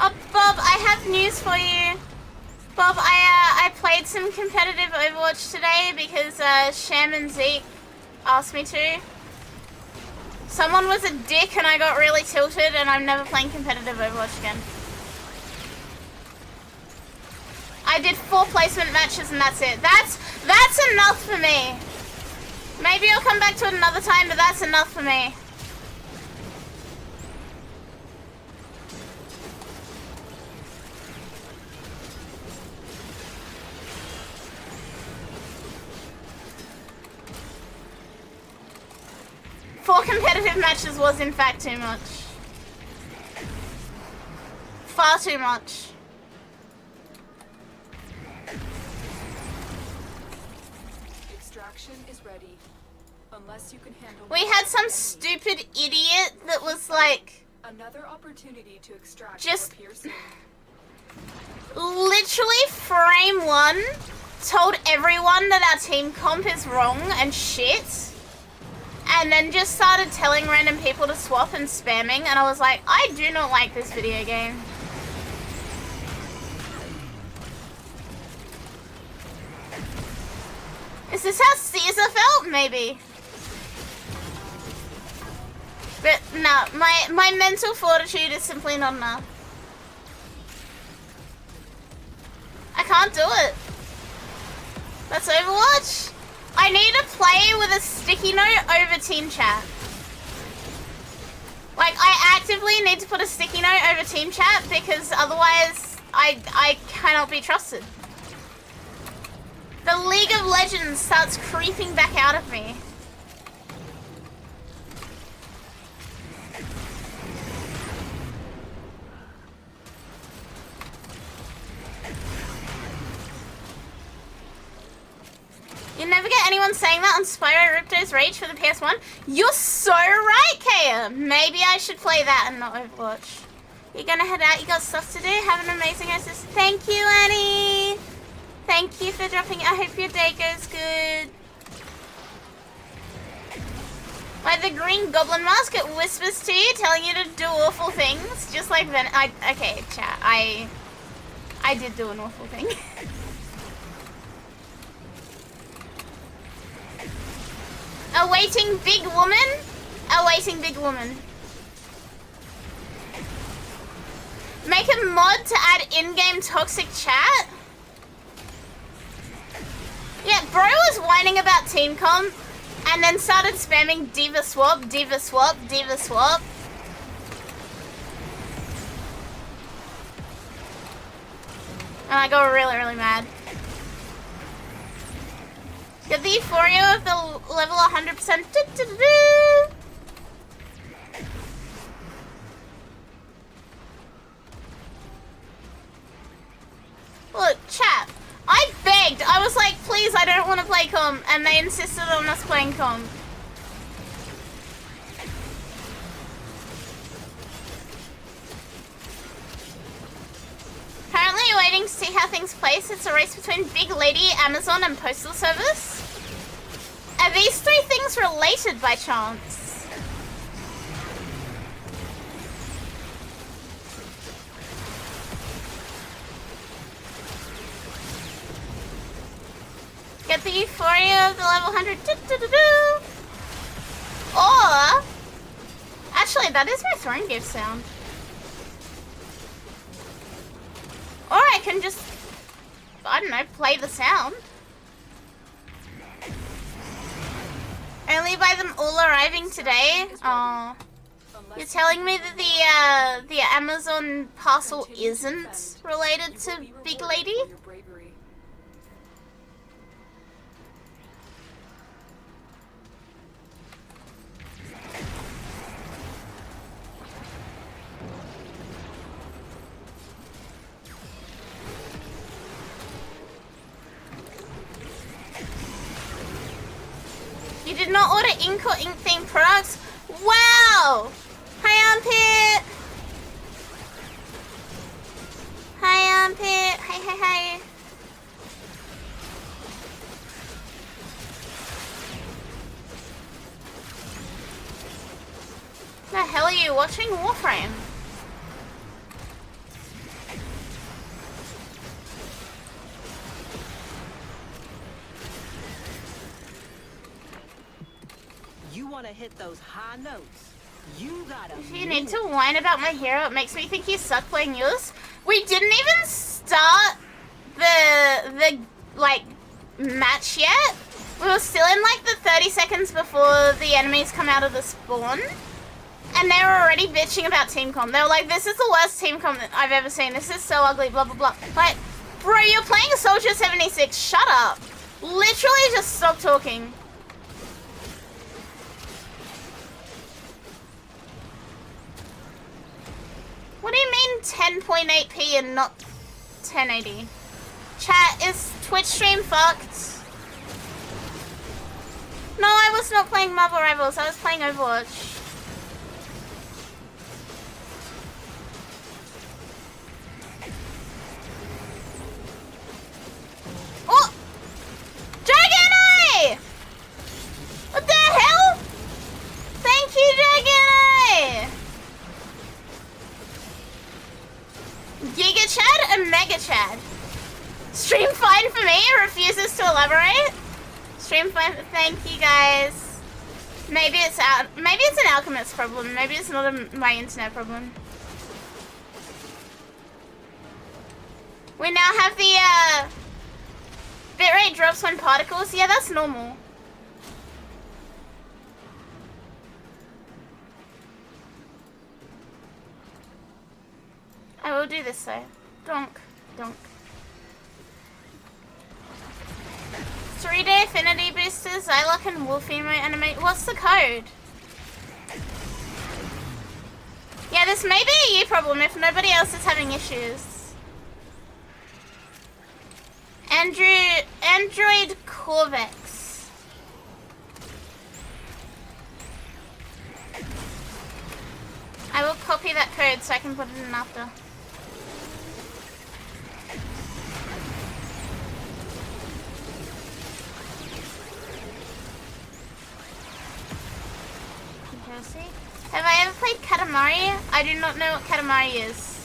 Oh, Bob, I have news for you. Bob, I played some competitive Overwatch today because Sham and Zeke asked me to. Someone was a dick and I got really tilted and I'm never playing competitive Overwatch again. I did 4 placement matches and that's it. That's enough for me. Maybe I'll come back to it another time, but that's enough for me. Four competitive matches was in fact too much. Far too much. Extraction is ready. Unless you can handle. We had some stupid idiot that was like another opportunity to extract. Just literally frame 1 told everyone that our team comp is wrong and shit. And then just started telling random people to swap and spamming, and I was like, I do not like this video game. Is this how Caesar felt? Maybe. But no, my mental fortitude is simply not enough. I can't do it. That's Overwatch. I need to play with a sticky note over team chat. Like, I actively need to put a sticky note over team chat because otherwise I cannot be trusted. The League of Legends starts creeping back out of me. You never get anyone saying that on Spyro Ripto's Rage for the PS1. You're so right, Kaya. Maybe I should play that and not Overwatch. You're gonna head out. You got stuff to do. Have an amazing assist. Thank you, Annie. Thank you for dropping. I hope your day goes good. Like the Green Goblin mask, it whispers to you, telling you to do awful things, just like Ven. Okay, chat. I did do an awful thing. Awaiting big woman. Awaiting big woman. Make a mod to add in-game toxic chat. Yeah, bro was whining about team comp and then started spamming diva swap, diva swap, diva swap. And I got really, really mad. Get the euphoria of the level 100%. Look, chat. I begged. I was like, please, I don't want to play comp. And they insisted on us playing comp. Currently waiting to see how things place. It's a race between Big Lady, Amazon, and Postal Service. Are these three things related by chance? Get the euphoria of the level 100. Or, actually, that is my throne gift sound. Or I can just, I don't know, play the sound. Only by them all arriving today. Oh, you're telling me that the Amazon parcel isn't related to Big Lady? You did not order ink or ink themed products? Wow! Hi, Armpit! Hi, Armpit! Hi. The hell are you watching? Warframe? You want to hit those high notes. You gotta. If you need to whine about my hero, it makes me think you suck playing yours. We didn't even start the like match yet. We were still in like the 30 seconds before the enemies come out of the spawn. And they were already bitching about team comp. They were like, this is the worst team comp that I've ever seen. This is so ugly, blah, blah, blah. Like, bro, you're playing Soldier 76. Shut up. Literally just stop talking. What do you mean 10.8p and not 1080? Chat, is Twitch stream fucked? No, I was not playing Marvel Rivals. I was playing Overwatch. Oh! Dragon Eye! What the hell? Thank you, Dragon Eye! Giga Chad and Mega Chad. Stream fine for me, refuses to elaborate. Stream fine, thank you guys. Maybe it's an Alchemist problem. Maybe it's not my internet problem. We now have Bitrate drops when particles. Yeah, that's normal. I will do this though. Donk, donk. 3-day affinity boosters, Zylock and Warframe animate. What's the code? Yeah, this may be a you problem if nobody else is having issues. Android Corvex. I will copy that code so I can put it in after. Have I ever played Katamari? I do not know what Katamari is.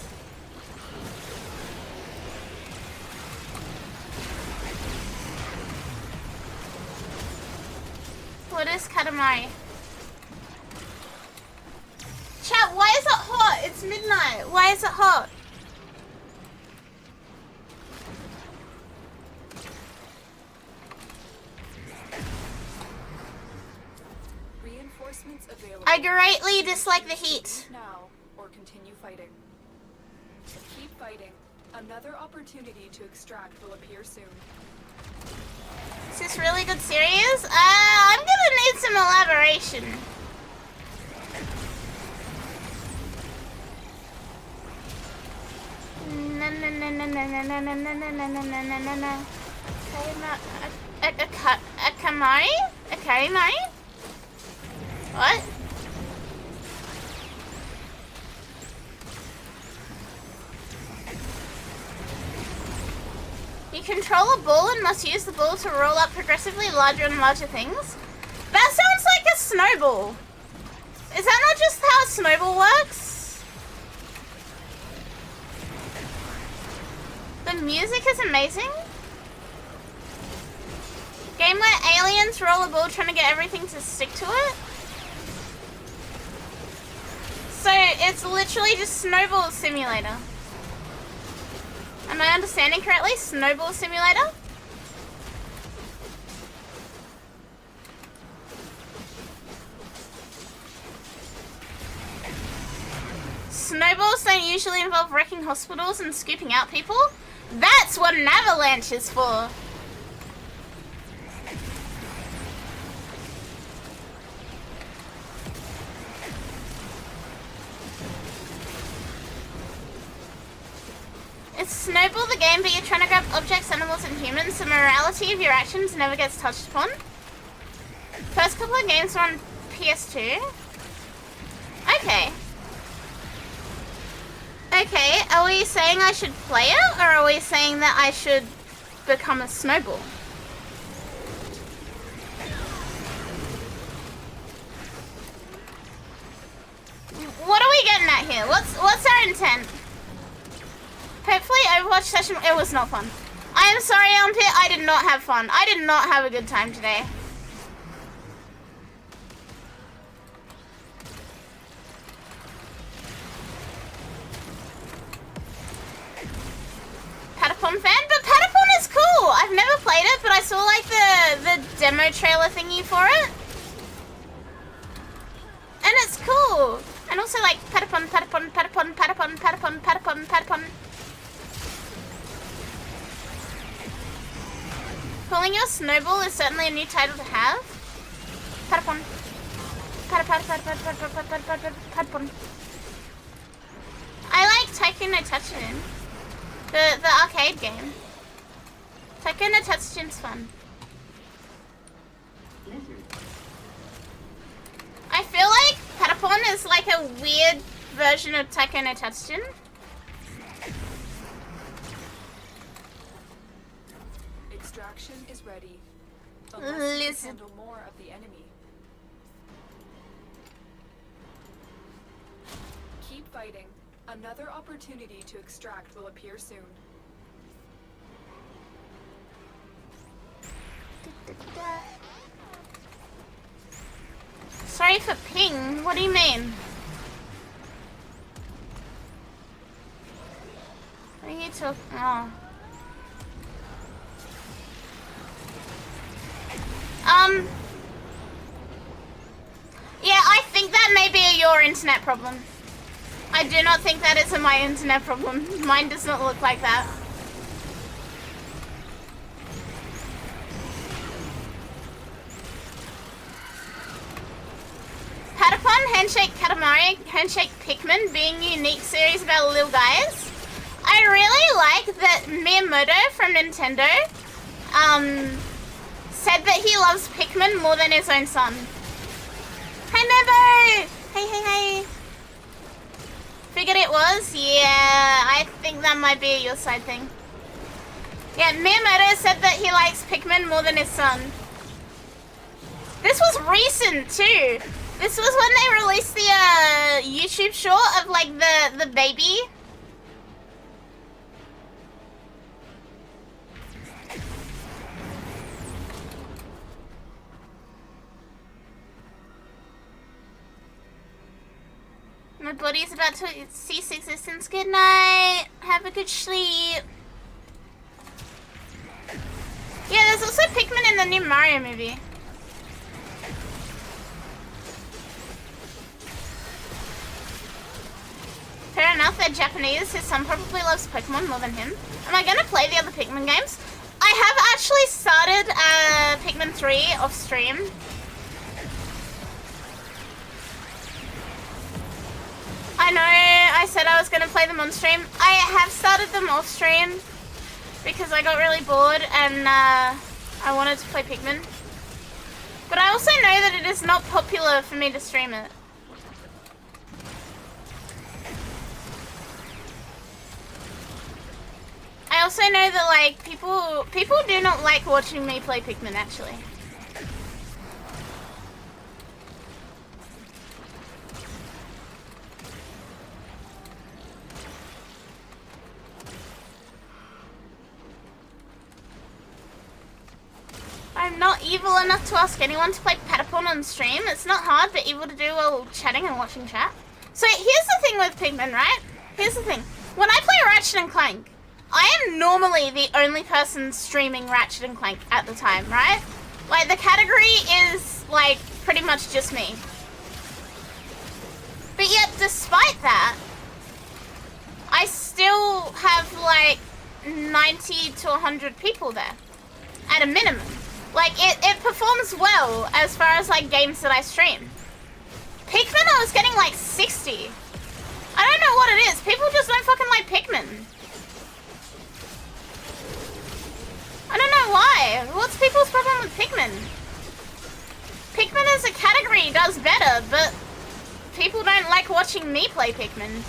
What is Katamari? Chat, why is it hot? It's midnight. Why is it hot? Reinforcements available. I greatly dislike the heat. Now or continue fighting. Keep fighting. Another opportunity to extract will appear soon. Is this really good series? I'm gonna need some elaboration. No, no, no, no, no, no, no, no, no, no, no, no, no, no, no, no. Akamari? Akarimari? What? You control a ball and must use the ball to roll up progressively larger and larger things? That sounds like a snowball. Is that not just how a snowball works? The music is amazing. Game where aliens roll a ball trying to get everything to stick to it. So it's literally just Snowball Simulator. Am I understanding correctly? Snowball Simulator? Snowballs don't usually involve wrecking hospitals and scooping out people. That's what an avalanche is for. It's Snowball the game, but you're trying to grab objects, animals, and humans. The morality of your actions never gets touched upon. First couple of games were on PS2. Okay. Okay, are we saying I should play it, or are we saying that I should become a snowball? What are we getting at here? What's our intent? Hopefully Overwatch session, it was not fun. I am sorry, Armpit, I did not have fun. I did not have a good time today. Patapon fan, but Patapon is cool. I've never played it, but I saw like the demo trailer thingy for it. And it's cool. And also like Patapon, Patapon, Patapon, Patapon, Patapon, Patapon, Patapon. Calling your Snowball is certainly a new title to have. Patapon. Patapon. I like Tycoon no Tatsujin. The arcade game. Tycoon no Tatsujin's fun. I feel like Patapon is like a weird version of Tycoon no Tatsujin. Extraction is ready. Unless you can handle more of the enemy. Keep fighting. Another opportunity to extract will appear soon. Sorry for ping. What do you mean? What are you talking? Oh. Yeah, I think that may be your internet problem. I do not think that is my internet problem. Mine does not look like that. Patapon, Handshake Katamari, Handshake Pikmin being a unique series about little guys. I really like that Miyamoto from Nintendo said that he loves Pikmin more than his own son. Hey Nebo! Hey. Figured it was? Yeah, I think that might be your side thing. Yeah, Miyamoto said that he likes Pikmin more than his son. This was recent too. This was when they released the YouTube short of like the baby. My body's about to cease existence. Good night. Have a good sleep. Yeah, there's also Pikmin in the new Mario movie. Fair enough, they're Japanese. His son probably loves Pokemon more than him. Am I gonna play the other Pikmin games? I have actually started Pikmin 3 off stream. I know, I said I was gonna play them on stream. I have started them off stream because I got really bored and I wanted to play Pikmin. But I also know that it is not popular for me to stream it. I also know that like people do not like watching me play Pikmin actually. I'm not evil enough to ask anyone to play Patapon on stream. It's not hard but evil to do while chatting and watching chat. So here's the thing with Pikmin, right? Here's the thing. When I play Ratchet and Clank, I am normally the only person streaming Ratchet and Clank at the time, right? Like, the category is, like, pretty much just me. But yet, despite that, I still have, like, 90 to 100 people there. At a minimum. Like, it performs well as far as, like, games that I stream. Pikmin, I was getting, like, 60. I don't know what it is. People just don't fucking like Pikmin. I don't know why. What's people's problem with Pikmin? Pikmin as a category does better, but people don't like watching me play Pikmin.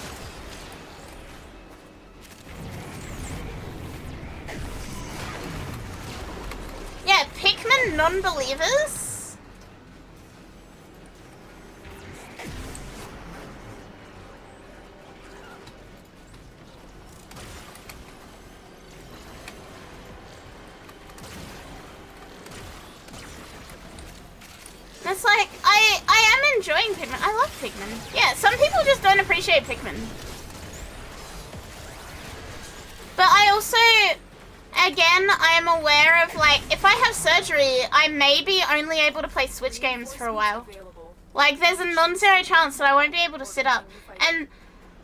Yeah, Pikmin non-believers? It's like, I am enjoying Pikmin. I love Pikmin. Yeah, some people just don't appreciate Pikmin. But I also, again, I am aware of, like, if I have surgery, I may be only able to play Switch games for a while. Like, there's a non-zero chance that I won't be able to sit up. And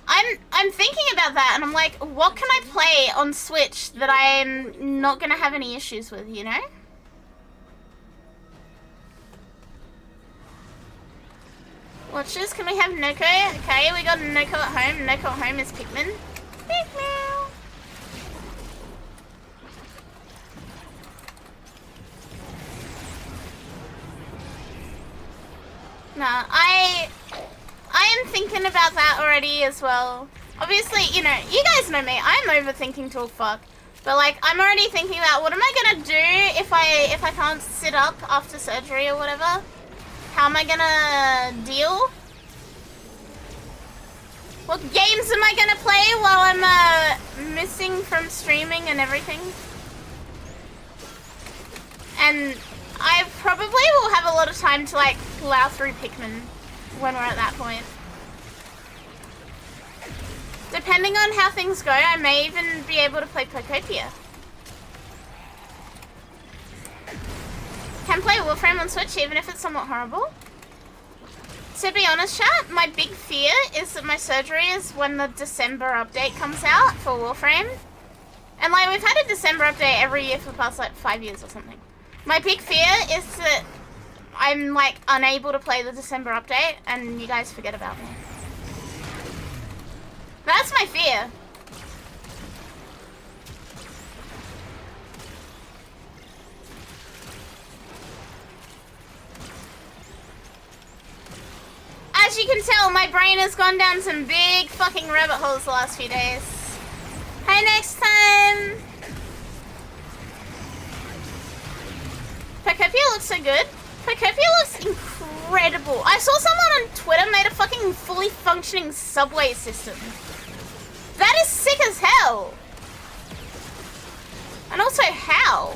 I'm thinking about that, and I'm like, what can I play on Switch that I'm not going to have any issues with, you know? Watchers, can we have Noko? Okay, we got Noko at home. Noko at home is Pikmin. Pikmin! Nah, I am thinking about that already as well. Obviously, you know, you guys know me. I'm overthinking till fuck. But like, I'm already thinking about what am I gonna do if I can't sit up after surgery or whatever. How am I gonna deal? What games am I gonna play while I'm missing from streaming and everything? And I probably will have a lot of time to like plow through Pikmin when we're at that point. Depending on how things go, I may even be able to play Pokopia. Can play Warframe on Switch even if it's somewhat horrible. To be honest, chat, my big fear is that my surgery is when the December update comes out for Warframe. And like, we've had a December update every year for the past like 5 years or something. My big fear is that I'm like unable to play the December update and you guys forget about me. That's my fear. As you can tell, my brain has gone down some big fucking rabbit holes the last few days. Hey, next time! Pocopia looks so good. Pocopia looks incredible. I saw someone on Twitter made a fucking fully functioning subway system. That is sick as hell. And also, how?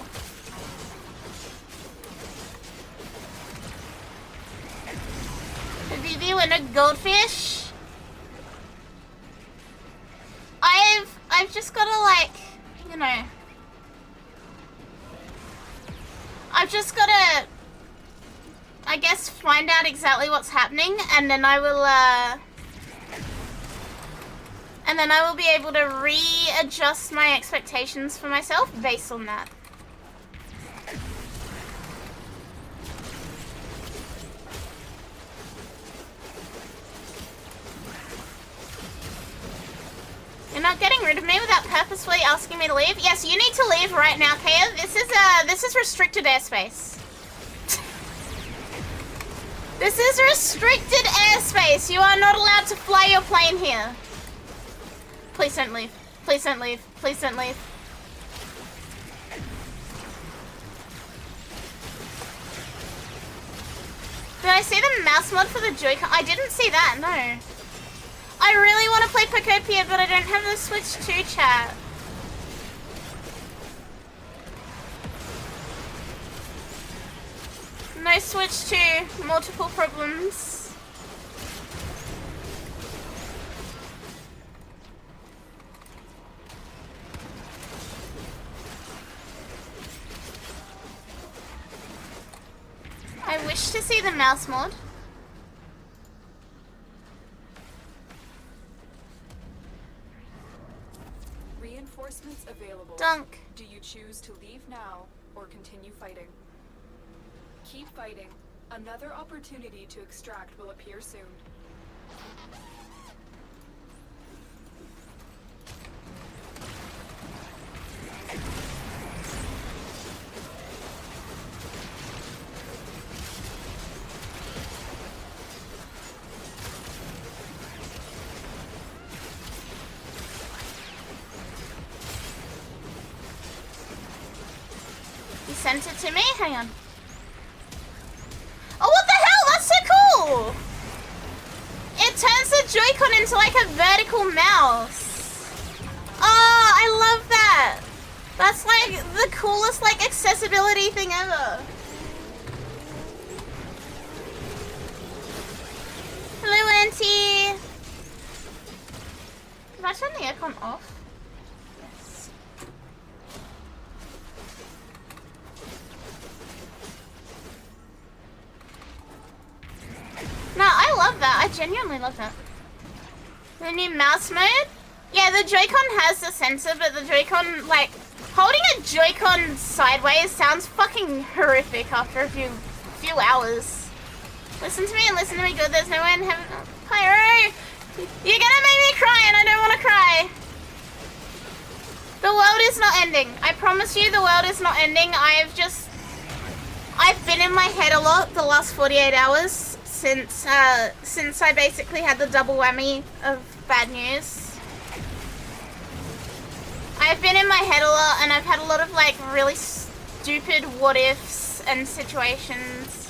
A VV and a goldfish. I've just gotta like, you know. I've just gotta, I guess, find out exactly what's happening, and then I will be able to readjust my expectations for myself based on that. You're not getting rid of me without purposefully asking me to leave? Yes, you need to leave right now, Kaya. This is restricted airspace. This is restricted airspace. You are not allowed to fly your plane here. Please don't leave. Please don't leave. Please don't leave. Did I see the mouse mod for the Joy-Con? I didn't see that, no. I really want to play Pocopia, but I don't have the Switch 2, chat. No Switch 2, multiple problems. I wish to see the mouse mod. Reinforcements available. Dunk. Do you choose to leave now or continue fighting? Keep fighting. Another opportunity to extract will appear soon. You sent it to me? Hang on. Oh, what the hell? That's so cool! It turns the Joy-Con into like a vertical mouse. Oh, I love that. That's like the coolest like accessibility thing ever. Hello, Auntie. Did I turn the aircon off? Yes. No, I love that. I genuinely love that. The new mouse mode? Yeah, the Joy-Con has the sensor, but the Joy-Con, like, holding a Joy-Con sideways sounds fucking horrific after a few hours. Listen to me and listen to me good. There's no way in heaven. Oh, Pyro! You're gonna make me cry and I don't want to cry. The world is not ending. I promise you the world is not ending. I've been in my head a lot the last 48 hours. Since I basically had the double whammy of bad news. I've been in my head a lot and I've had a lot of like really stupid what ifs and situations.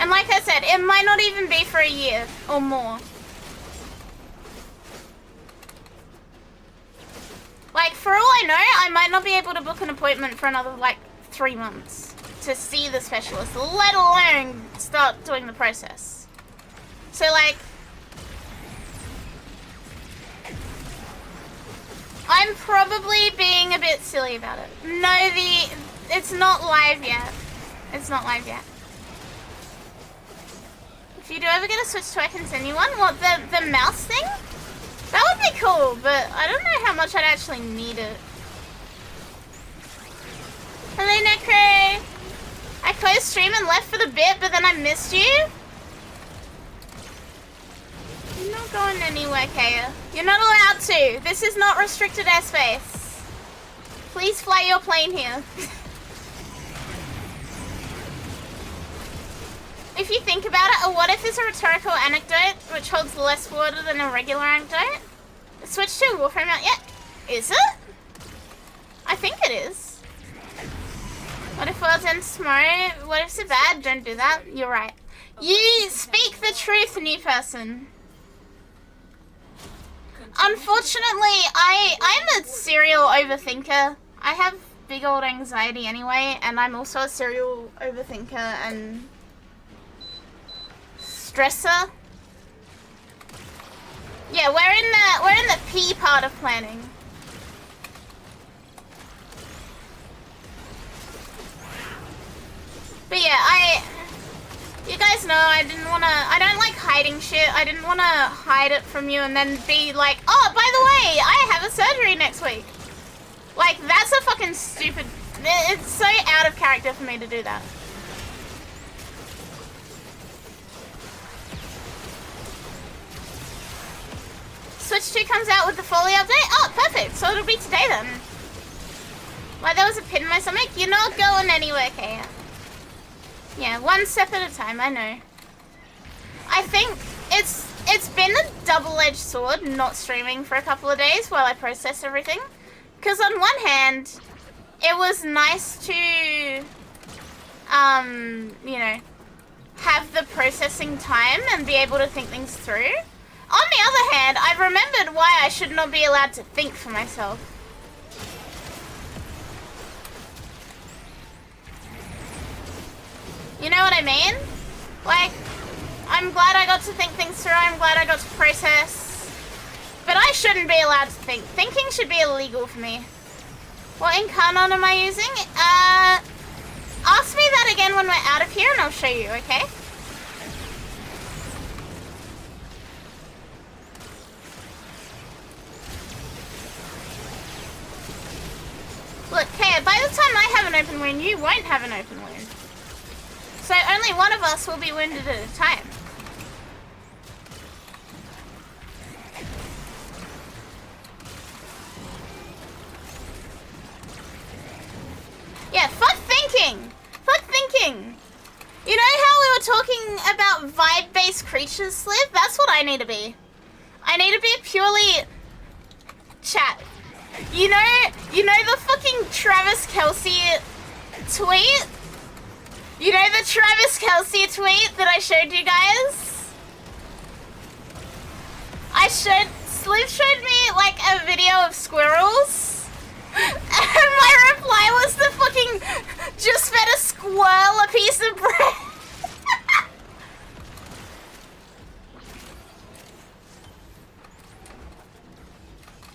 And like I said, it might not even be for a year or more. Like for all I know, I might not be able to book an appointment for another like 3 months to see the specialist, let alone start doing the process. So like, I'm probably being a bit silly about it. No, it's not live yet. It's not live yet. If you do ever get a Switch 2, I can send you one. What, the mouse thing? That would be cool, but I don't know how much I'd actually need it. Hello, Necro. I closed stream and left for the bit, but then I missed you. You're not going anywhere, Kaya. You're not allowed to. This is not restricted airspace. Please fly your plane here. If you think about it, a what if is a rhetorical anecdote which holds less water than a regular anecdote? Switch to Warframe out yet? Is it? I think it is. What if world ends tomorrow? What if it's bad? Don't do that. You're right. You speak the truth, new person. Unfortunately, I'm a serial overthinker. I have big old anxiety anyway, and I'm also a serial overthinker and stressor. Yeah, we're in the P part of planning. But yeah, you guys know I don't like hiding shit. I didn't wanna hide it from you and then be like, oh, by the way, I have a surgery next week. Like, that's a fucking stupid, it's so out of character for me to do that. Switch 2 comes out with the Foley update? Oh, perfect. So it'll be today then. Why, there was a pin in my stomach? You're not going anywhere, Kaya. Yeah, one step at a time, I know. I think it's been a double-edged sword not streaming for a couple of days while I process everything. Because on one hand, it was nice to, you know, have the processing time and be able to think things through. On the other hand, I've remembered why I should not be allowed to think for myself. You know what I mean? Like, I'm glad I got to think things through, I'm glad I got to process. But I shouldn't be allowed to think. Thinking should be illegal for me. What incarnon am I using? Ask me that again when we're out of here and I'll show you, okay? Look, Kaya, by the time I have an open wound, you won't have an open wound. So only one of us will be wounded at a time. Yeah, fuck thinking! Fuck thinking! You know how we were talking about vibe-based creatures, Sliv? That's what I need to be. I need to be purely chat. You know the fucking Travis Kelce tweet? You know the Travis Kelce tweet that I showed you guys? Sliv showed me like a video of squirrels. And my reply was the fucking, just fed a squirrel a piece of bread.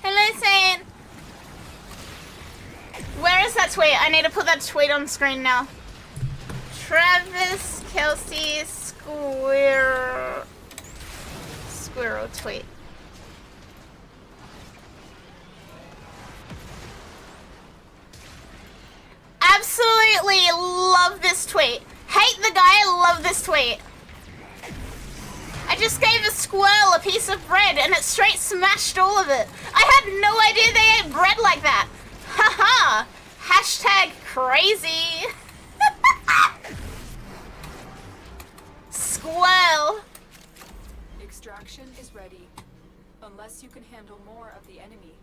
Hello, Saint. Where is that tweet? I need to put that tweet on screen now. Travis Kelce squirrel tweet. Absolutely love this tweet. Hate the guy, love this tweet. I just gave a squirrel a piece of bread and it straight smashed all of it. I had no idea they ate bread like that. Haha. Hashtag crazy. Squirrel. Extraction is ready. Unless you can handle more of the enemy.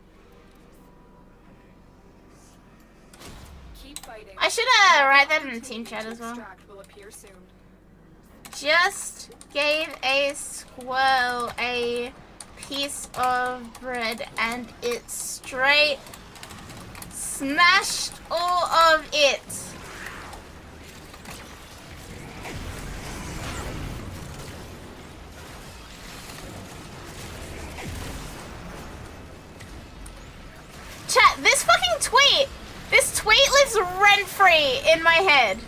Keep fighting. I should write that in the team chat as well. Extract will appear soon. Just gave a squirrel a piece of bread and it straight smashed all of it. free in my head.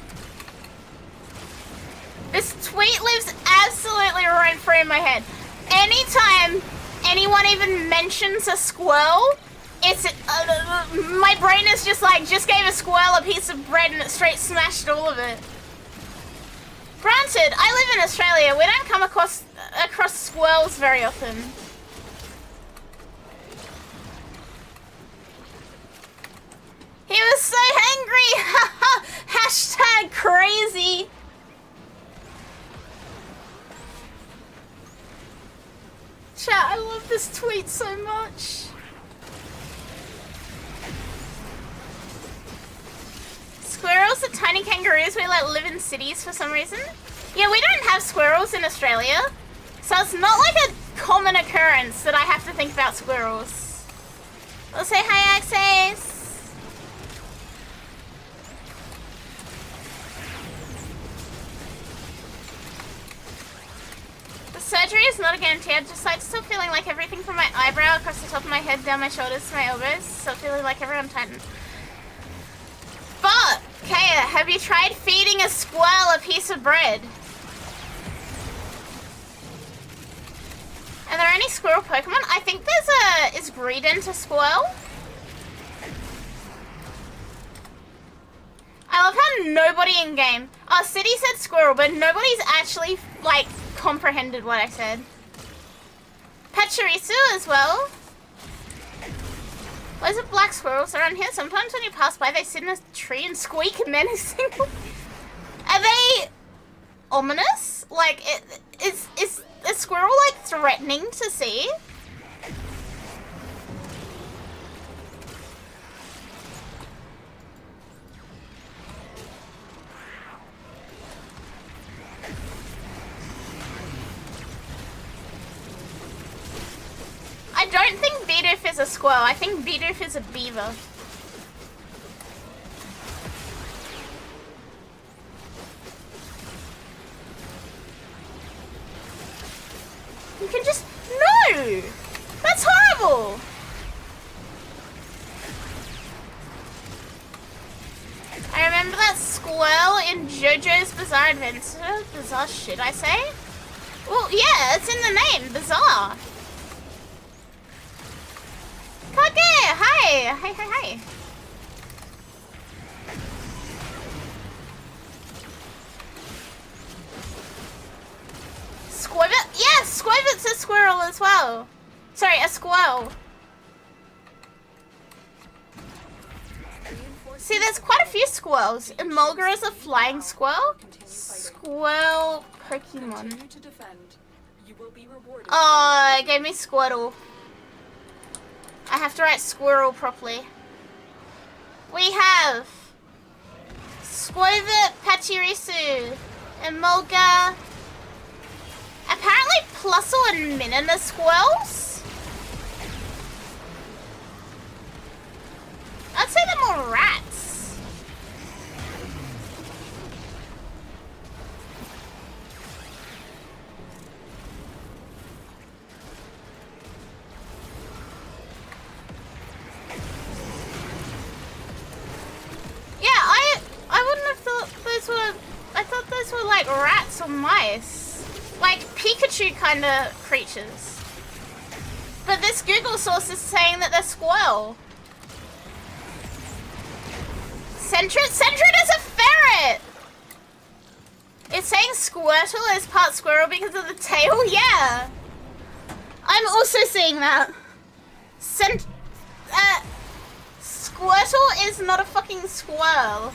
This tweet lives absolutely rent free in my head. Anytime anyone even mentions a squirrel, it's my brain is just like, just gave a squirrel a piece of bread and it straight smashed all of it. Granted, I live in Australia. We don't come across squirrels very often. He was so angry! Hashtag crazy! Chat, I love this tweet so much. Squirrels are tiny kangaroos we let live in cities for some reason. Yeah, we don't have squirrels in Australia. So it's not like a common occurrence that I have to think about squirrels. I'll say hi, Access. The surgery is not a guarantee. I'm just like still feeling like everything from my eyebrow across the top of my head, down my shoulders to my elbows. Still feeling like everyone tightened. But, Kaya, have you tried feeding a squirrel a piece of bread? Are there any squirrel Pokemon? I think there's is Greedent a squirrel? I love how nobody in game. Oh, City said squirrel, but nobody's actually, like, comprehended what I said. Pachirisu as well. Loads of black squirrels around here. Sometimes when you pass by, they sit in a tree and squeak menacingly. Are they ominous? Like, is a squirrel, like, threatening to see? I don't think Bidoof is a squirrel. I think Bidoof is a beaver. You can just... No! That's horrible! I remember that squirrel in JoJo's Bizarre Adventure. Bizarre shit, I say? Well, yeah, it's in the name. Bizarre. Kage! Hi! Hi. Squivit? Yes! Squivit's a squirrel as well. Sorry, a squirrel. See, there's quite a few squirrels. Emolga is a flying squirrel. Squirrel Pokemon. Oh, it gave me Squirtle. I have to write squirrel properly. We have Squivit, Pachirisu, Emolga. Apparently Plusle and Minun are squirrels. I'd say they're more rats. Yeah, I wouldn't have thought those were... I thought those were like rats or mice. Like Pikachu kind of creatures. But this Google source is saying that they're squirrel. Sentret is a ferret! It's saying Squirtle is part squirrel because of the tail? Yeah. I'm also seeing that. Squirtle is not a fucking squirrel.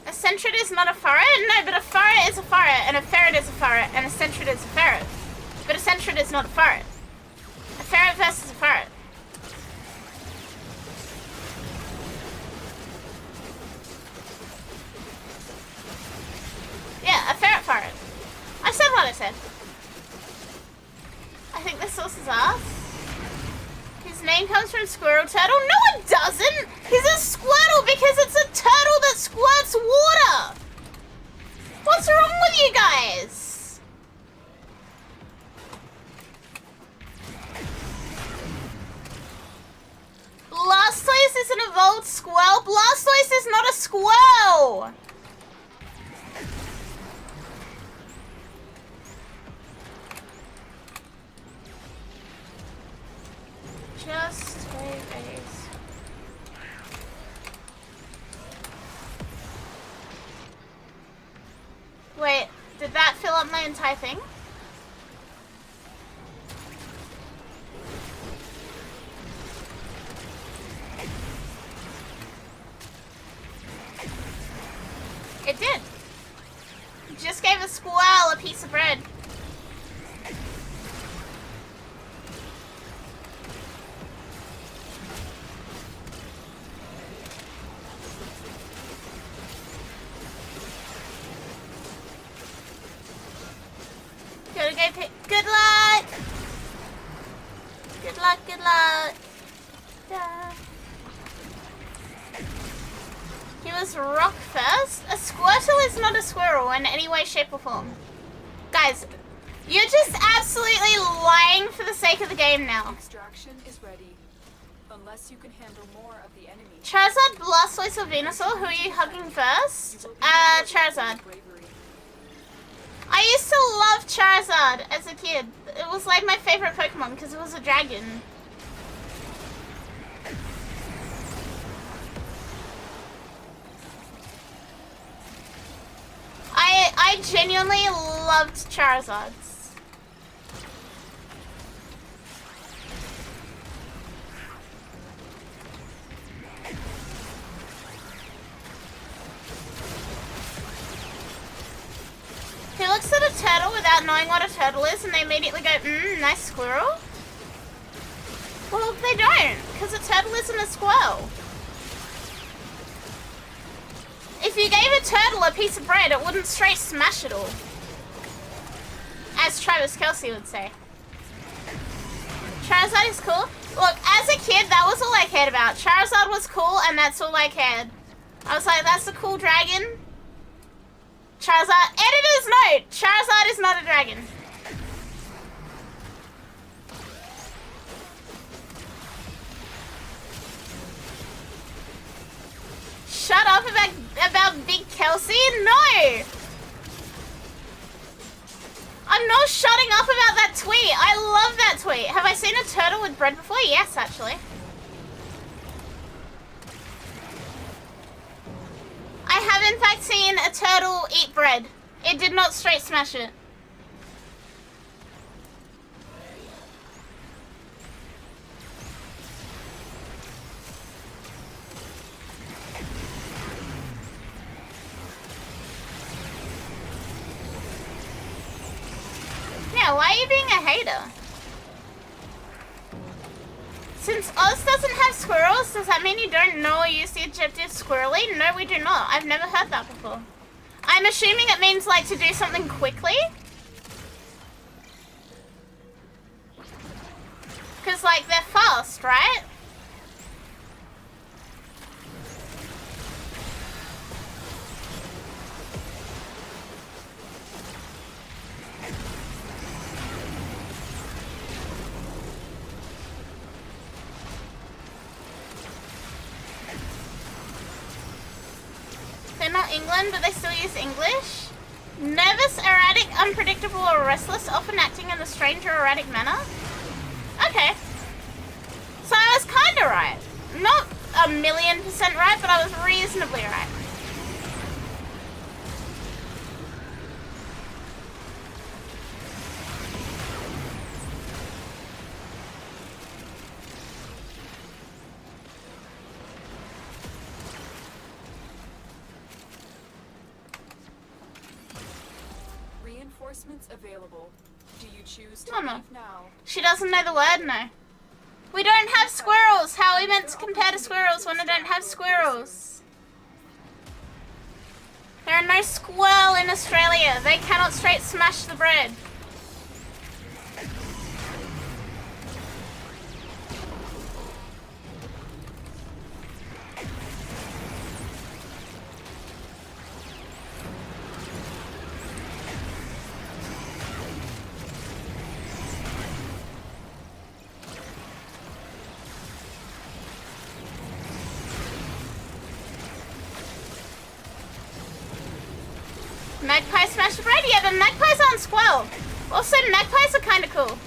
A Sentret is not a ferret? No, but a ferret is a ferret, and a ferret is a ferret, and a Sentret is a ferret. But a Sentret is not a ferret. A ferret versus a ferret. Yeah, a ferret. I said what I said. I think this source is ass. His name comes from Squirrel Turtle. No, it doesn't! He's a Squirtle because it's a turtle that squirts water! What's wrong with you guys? called Squirrel? Blastoise is not a squirrel! Just wait, base. Wait, did that fill up my entire thing? It did. Just gave a squirrel a piece of bread. Gotta go pick. Good luck! Good luck, good luck. Da. He was rock first? A Squirtle is not a squirrel in any way, shape, or form. Guys, you're just absolutely lying for the sake of the game now. Extraction is ready. Unless you can handle more of the enemy. Charizard, Blastoise, or Venusaur? Who are you hugging first? Charizard. I used to love Charizard as a kid. It was like my favorite Pokemon because it was a dragon. I genuinely loved Charizards. He looks at a turtle without knowing what a turtle is and they immediately go, nice squirrel. Well, they don't, because a turtle isn't a squirrel. If you gave a turtle a piece of bread, it wouldn't straight smash it all. As Travis Kelsey would say. Charizard is cool. Look, as a kid, that was all I cared about. Charizard was cool, and that's all I cared. I was like, that's a cool dragon. Charizard. Editor's note! Charizard is not a dragon. Shut up about Big Kelsey? No! I'm not shutting up about that tweet. I love that tweet. Have I seen a turtle with bread before? Yes, actually. I have in fact seen a turtle eat bread. It did not straight smash it. Yeah, why are you being a hater? Since Oz doesn't have squirrels, does that mean you don't know or use the adjective squirrely? No, we do not. I've never heard that before. I'm assuming it means like to do something quickly. Because like they're fast, right? They're not England, but they still use English. Nervous, erratic, unpredictable, or restless, often acting in a strange or erratic manner. Okay. So I was kinda right. Not 1,000,000% right, but I was reasonably right. Reinforcements available. Do you choose to Oh, no. leave now? She doesn't know the word, no. We don't have squirrels! How are we meant to compare to squirrels when I don't have squirrels? There are no squirrel in Australia. They cannot straight smash the bread. magpie smash the bread? Yeah, but magpies aren't squirrel. Also, magpies are kind of cool.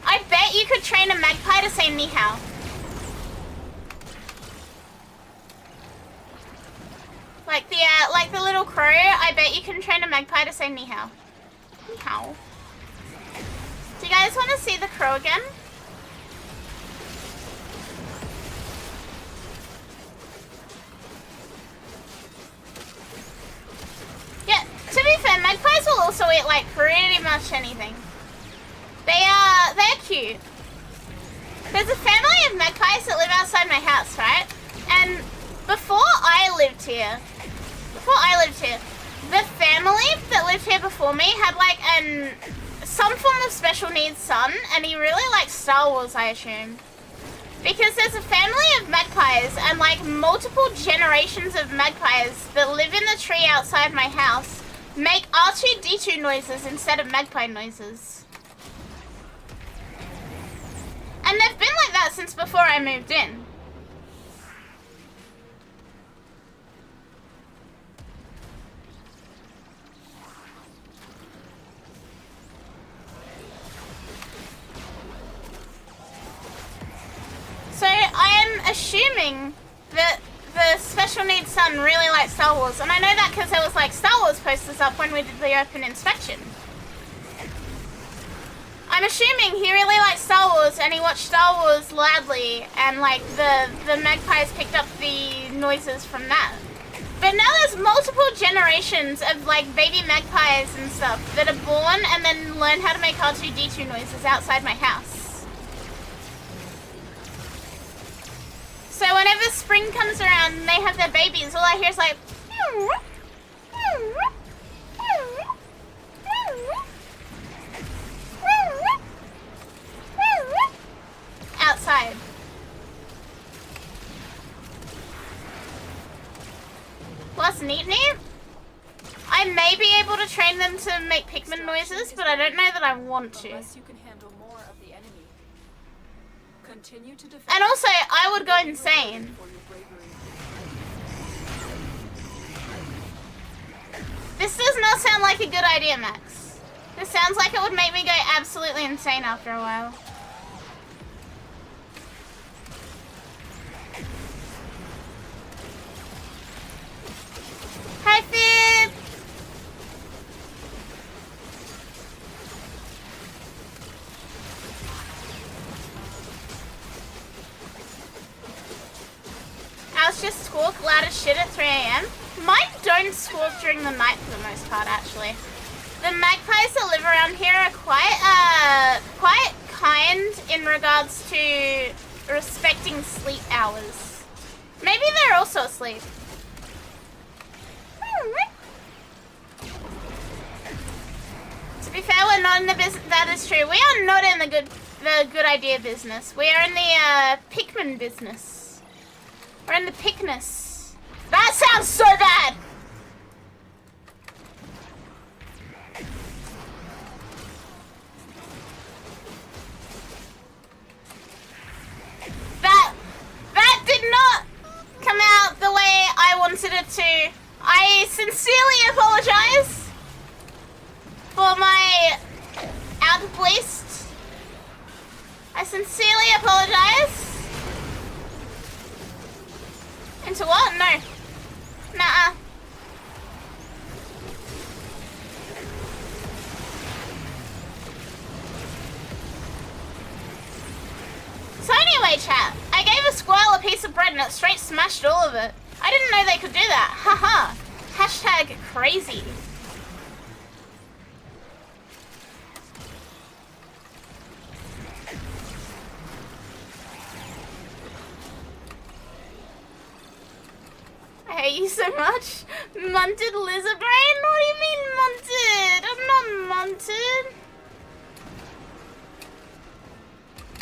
I bet you could train a magpie to say ni hao. Like the little crow, I bet you can train a magpie to say ni hao. Ni hao. Do you guys want to see the crow again? Yeah, to be fair, magpies will also eat like pretty much anything. They're cute. There's a family of magpies that live outside my house, right? And before I lived here, the family that lived here before me had like some form of special needs son, and he really likes Star Wars, I assume. Because there's a family of magpies and like multiple generations of magpies that live in the tree outside my house make R2-D2 noises instead of magpie noises. And they've been like that since before I moved in. So I am assuming that the special needs son really likes Star Wars, and I know that because there was like Star Wars posters up when we did the open inspection. I'm assuming he really likes Star Wars and he watched Star Wars loudly, and like the magpies picked up the noises from that. But now there's multiple generations of like baby magpies and stuff that are born and then learn how to make R2-D2 noises outside my house. So whenever spring comes around and they have their babies, all I hear is like outside. Plus neat. I may be able to train them to make Pikmin noises, but I don't know that I want to. Unless you can handle more of the enemy. Continue to defend. And also, I would go insane. For your bravery. This does not sound like a good idea, Max. This sounds like it would make me go absolutely insane after a while. Hi, Fib! Owls just squawk loud as shit at 3 AM. Mine don't squawk during the night for the most part, actually. The magpies that live around here are quite kind in regards to respecting sleep hours. Maybe they're also asleep. To be fair, we're not in the business. That is true. We are not in the good idea business. We are in the Pikmin business. We're in the Pikness. That sounds so bad. That did not come out the way I wanted it to. I sincerely apologize for my outburst. I sincerely apologize. Into what? No. Nuh-uh. So anyway, chat, I gave a squirrel a piece of bread and it straight smashed all of it. I didn't know they could do that. Haha. Hashtag crazy. I hate you so much. Munted lizard brain? What do you mean munted? I'm not munted.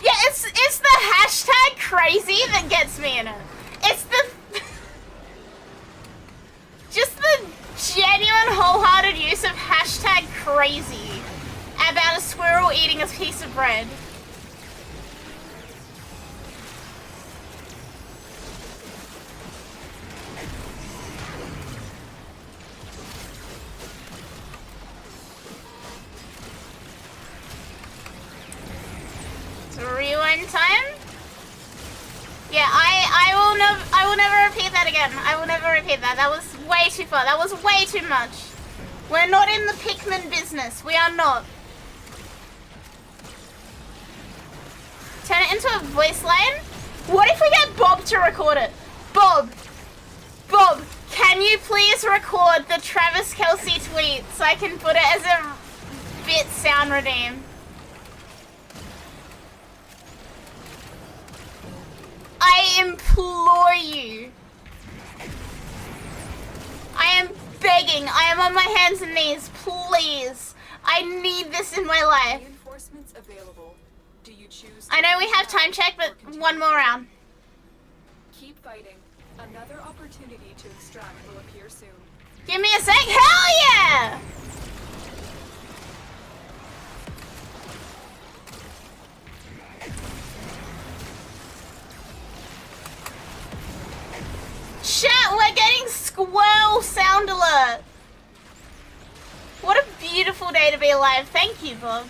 Yeah, it's the hashtag crazy that gets me in it. It's the just the genuine wholehearted use of hashtag crazy about a squirrel eating a piece of bread. alone time. Yeah, I will never repeat that again. I will never repeat that. That was way too far. That was way too much. We're not in the Pikmin business. We are not. Turn it into a voice line? What if we get Bob to record it? Bob, can you please record the Travis Kelce tweet so I can put it as a bit sound redeem? I implore you. I am begging. I am on my hands and knees. Please. I need this in my life. Reinforcements available. Do you choose? I know we have time check, but one more round. Keep fighting. Another opportunity to extract will appear soon. Give me a sec. Hell yeah! Chat, we're getting squirrel sound alert. What a beautiful day to be alive. Thank you, Bob.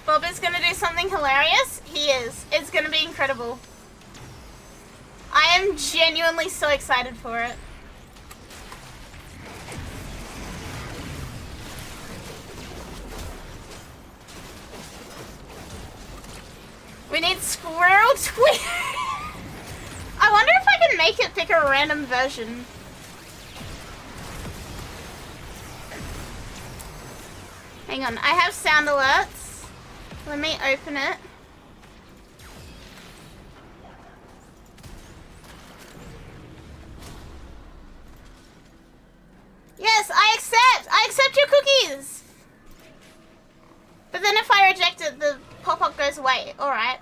Bob is gonna do something hilarious. He is. It's gonna be incredible. I am genuinely so excited for it. We need squirrel tweet. I wonder if I can make it pick a random version. Hang on, I have sound alerts. Let me open it. Yes, I accept! I accept your cookies! But then if I reject it, the pop-up goes away. Alright.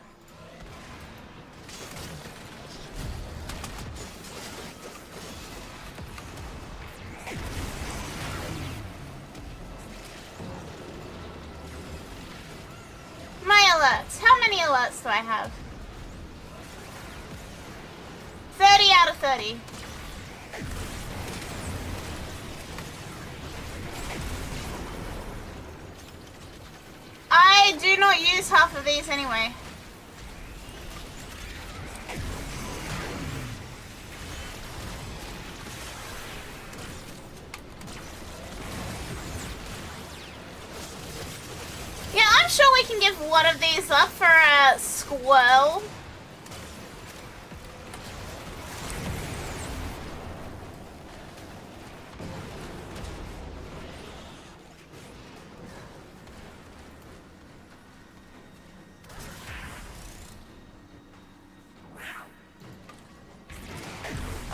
My alerts. How many alerts do I have? 30 out of 30. I do not use half of these anyway. Yeah, I'm sure we can give one of these up for a squirrel.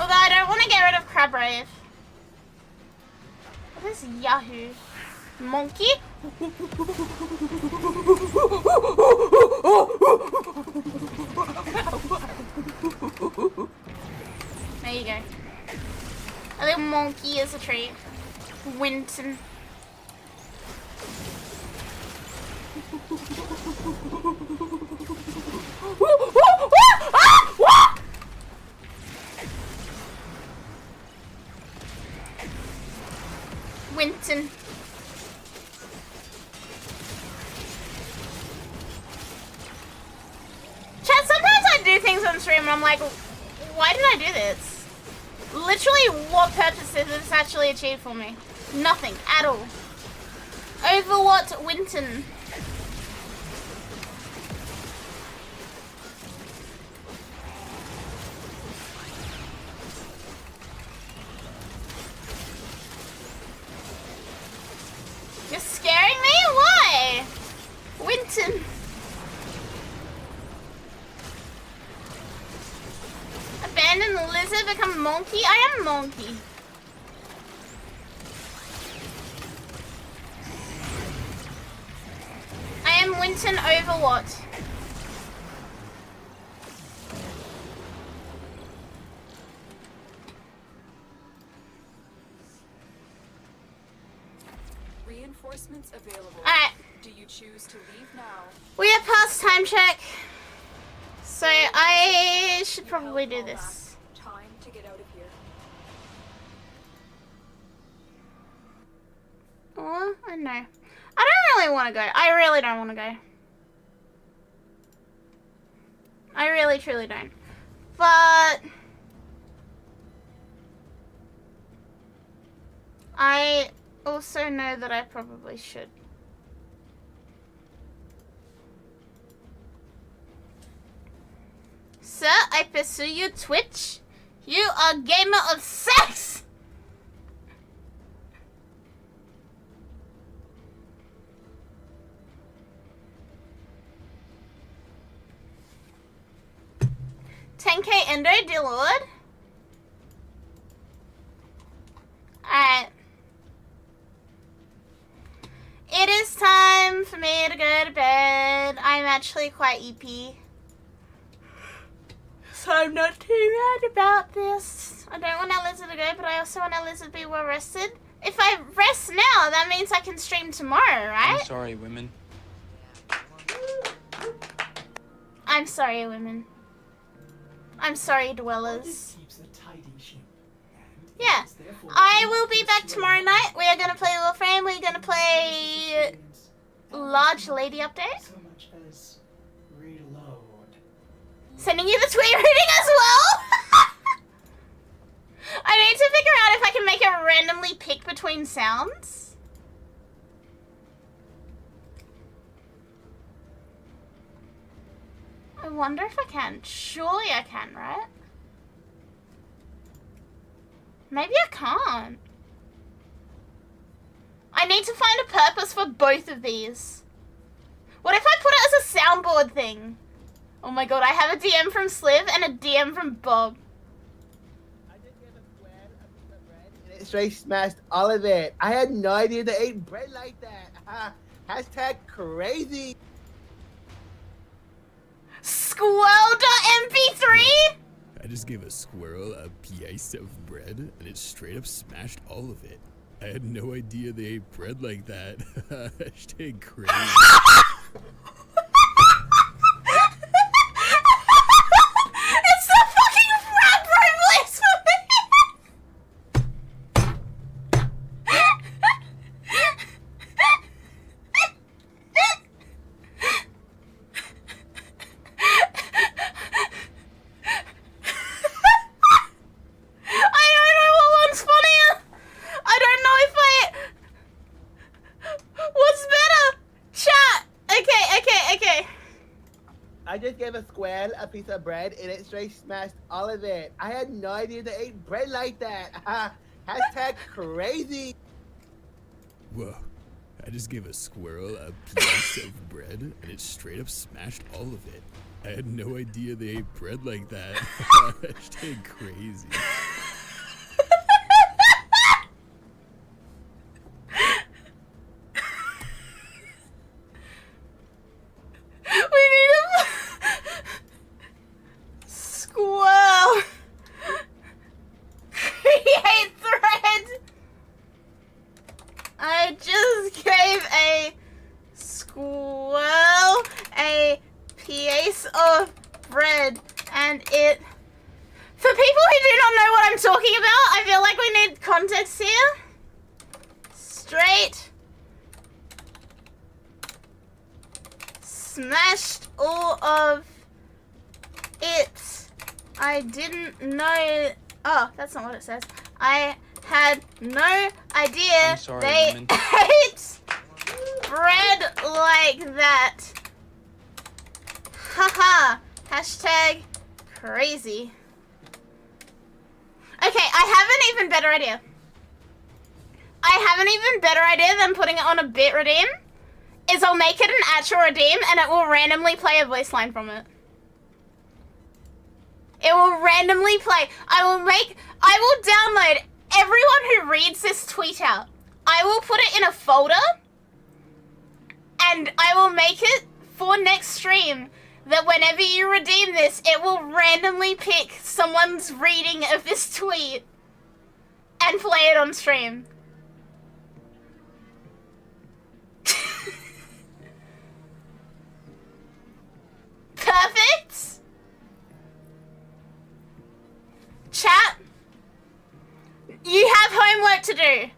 Although I don't want to get rid of Crabrave. What is Yahoo? Monkey? There you go. A little monkey is a treat. Winton. Winton. Chat, sometimes I do things on stream and I'm like, why did I do this? Literally, what purpose did this actually achieve for me? Nothing at all. Overwatch Winton. You're scaring me? Why? Winton. Abandon the lizard, become monkey? I am monkey. I am Winton Overwatch. Reinforcements available. Alright. Do you choose to leave now? We are past time check. So I should probably do this. Time to get out of here. Oh, I know. I don't really want to go. I really don't want to go. I really, truly don't. But I also know that I probably should. Sir, I pursue you, Twitch. You are gamer of sex! $10K endo, dear lord. Alright. It is time for me to go to bed. I'm actually quite EP. So I'm not too mad about this. I don't want Eliza to go, but I also want Eliza to be well rested. If I rest now, that means I can stream tomorrow, right? I'm sorry, women. I'm sorry, women. I'm sorry, dwellers. Yeah. I will be back tomorrow night. We are going to play Warframe. We're going to play Large Lady Update. So much as reload. Sending you the tweet reading as well. I need to figure out if I can make it randomly pick between sounds. I wonder if I can. Surely I can, right? Maybe I can't. I need to find a purpose for both of these. What if I put it as a soundboard thing? Oh my god, I have a DM from Sliv and a DM from Bob. I just gave a square a piece of bread and it straight smashed all of it. I had no idea they ate bread like that. Hashtag crazy. Squirrel.mp3? I just gave a squirrel a piece of bread and it straight up smashed all of it. I had no idea they ate bread like that. Hashtag crazy. It's the fucking frat bro voice for me! I don't know what one's funnier. I don't know if what's better? Chat! Okay. I just gave a square a piece of bread and it straight smashed all of it. I had no idea they ate bread like that. Hashtag crazy. Whoa. I just gave a squirrel a piece of bread and it straight up smashed all of it. I had no idea they ate bread like that. Hashtag crazy. We need a squirrel. Create thread. I just gave a squirrel a piece of bread and it... For people who do not know what I'm talking about, I feel like we need context here. Straight smashed all of it. I didn't know. Oh, that's not what it says. I had no idea I'm sorry, they woman. ate bread like that. Haha. Hashtag crazy. Okay, I have an even better idea. I have an even better idea than putting it on a bit redeem. Is I'll make it an actual redeem and it will randomly play a voice line from it. It will randomly play. I will download everyone who reads this tweet out. I will put it in a folder and I will make it for next stream that whenever you redeem this, it will randomly pick someone's reading of this tweet and play it on stream. Perfect? Chat, homework to do.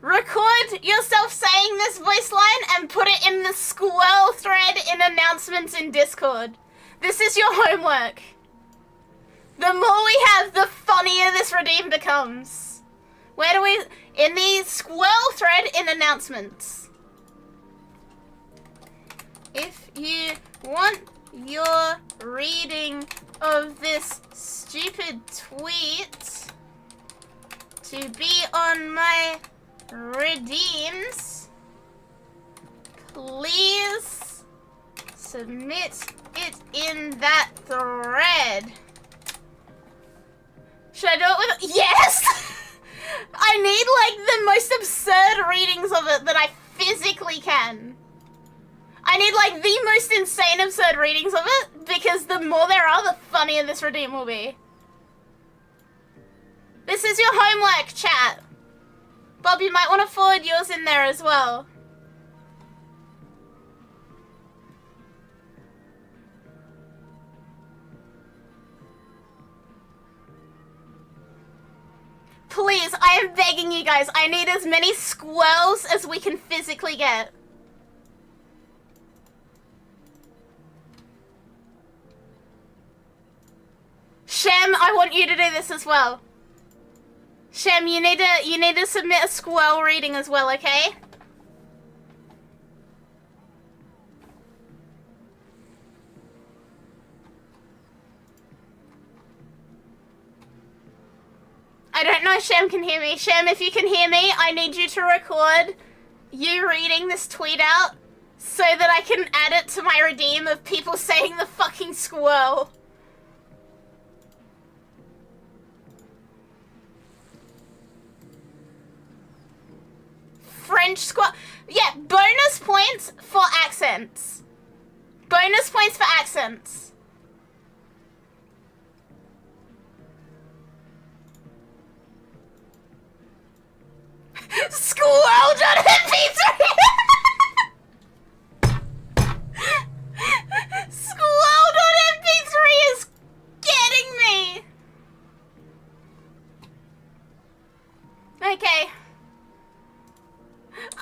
Record yourself saying this voice line and put it in the squirrel thread in announcements in Discord. This is your homework. The more we have, the funnier this redeem becomes. Where do we... In the squirrel thread in announcements. If you want your reading of this stupid tweet to be on my redeems, please submit it in that thread. Should I do it with... Yes! I need, like, the most absurd readings of it that I physically can. I need, like, the most insane absurd readings of it, because the more there are, the funnier this redeem will be. This is your homework, chat. Bob, you might want to forward yours in there as well. Please, I am begging you guys, I need as many squirrels as we can physically get. Shem, I want you to do this as well. Shem, you need to submit a squirrel reading as well, okay? I don't know if Shem can hear me. Shem, if you can hear me, I need you to record you reading this tweet out so that I can add it to my redeem of people saying the fucking squirrel. French squirrel. Yeah, bonus points for accents. Bonus points for accents. Squirrel.mp3 Squirrel.mp3 is getting me. Okay.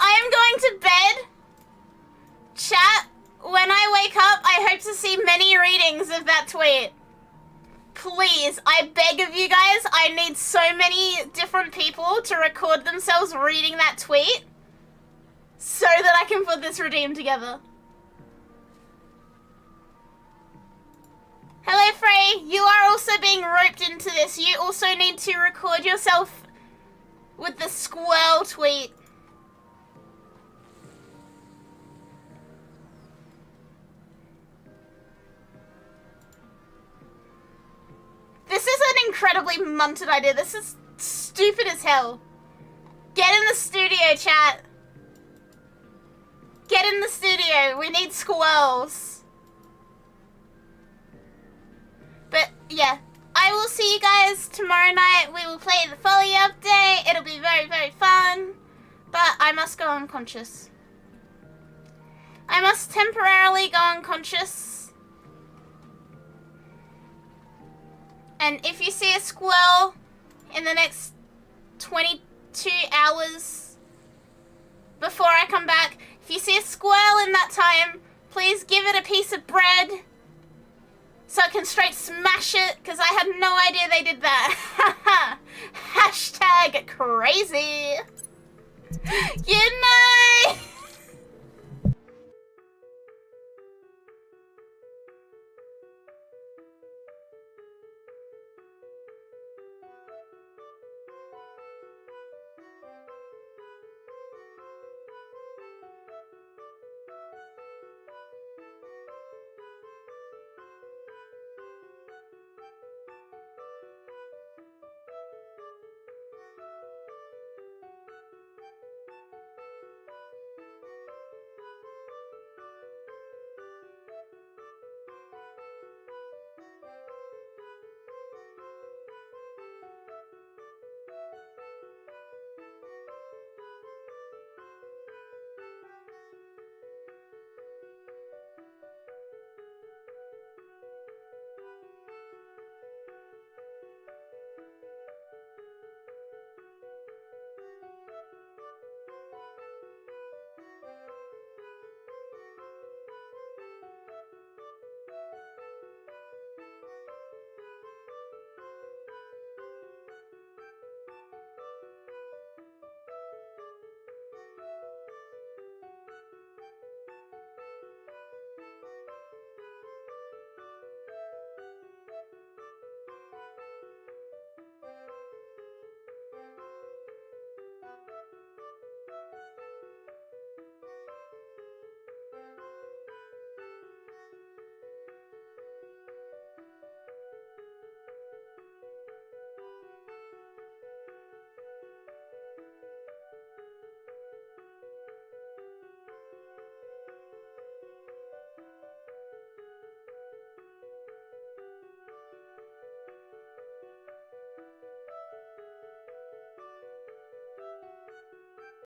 I am going to bed. Chat, when I wake up, I hope to see many readings of that tweet. Please, I beg of you guys, I need so many different people to record themselves reading that tweet so that I can put this redeem together. Hello, Frey. You are also being roped into this. You also need to record yourself with the squirrel tweet. This is an incredibly munted idea. This is stupid as hell. Get in the studio, chat. Get in the studio. We need squirrels. But, yeah. I will see you guys tomorrow night. We will play the Folly update. It'll be very, very fun. But I must go unconscious. I must temporarily go unconscious. And if you see a squirrel in the next 22 hours before I come back, if you see a squirrel in that time, please give it a piece of bread so I can straight smash it, because I had no idea they did that. Hashtag crazy. Good night.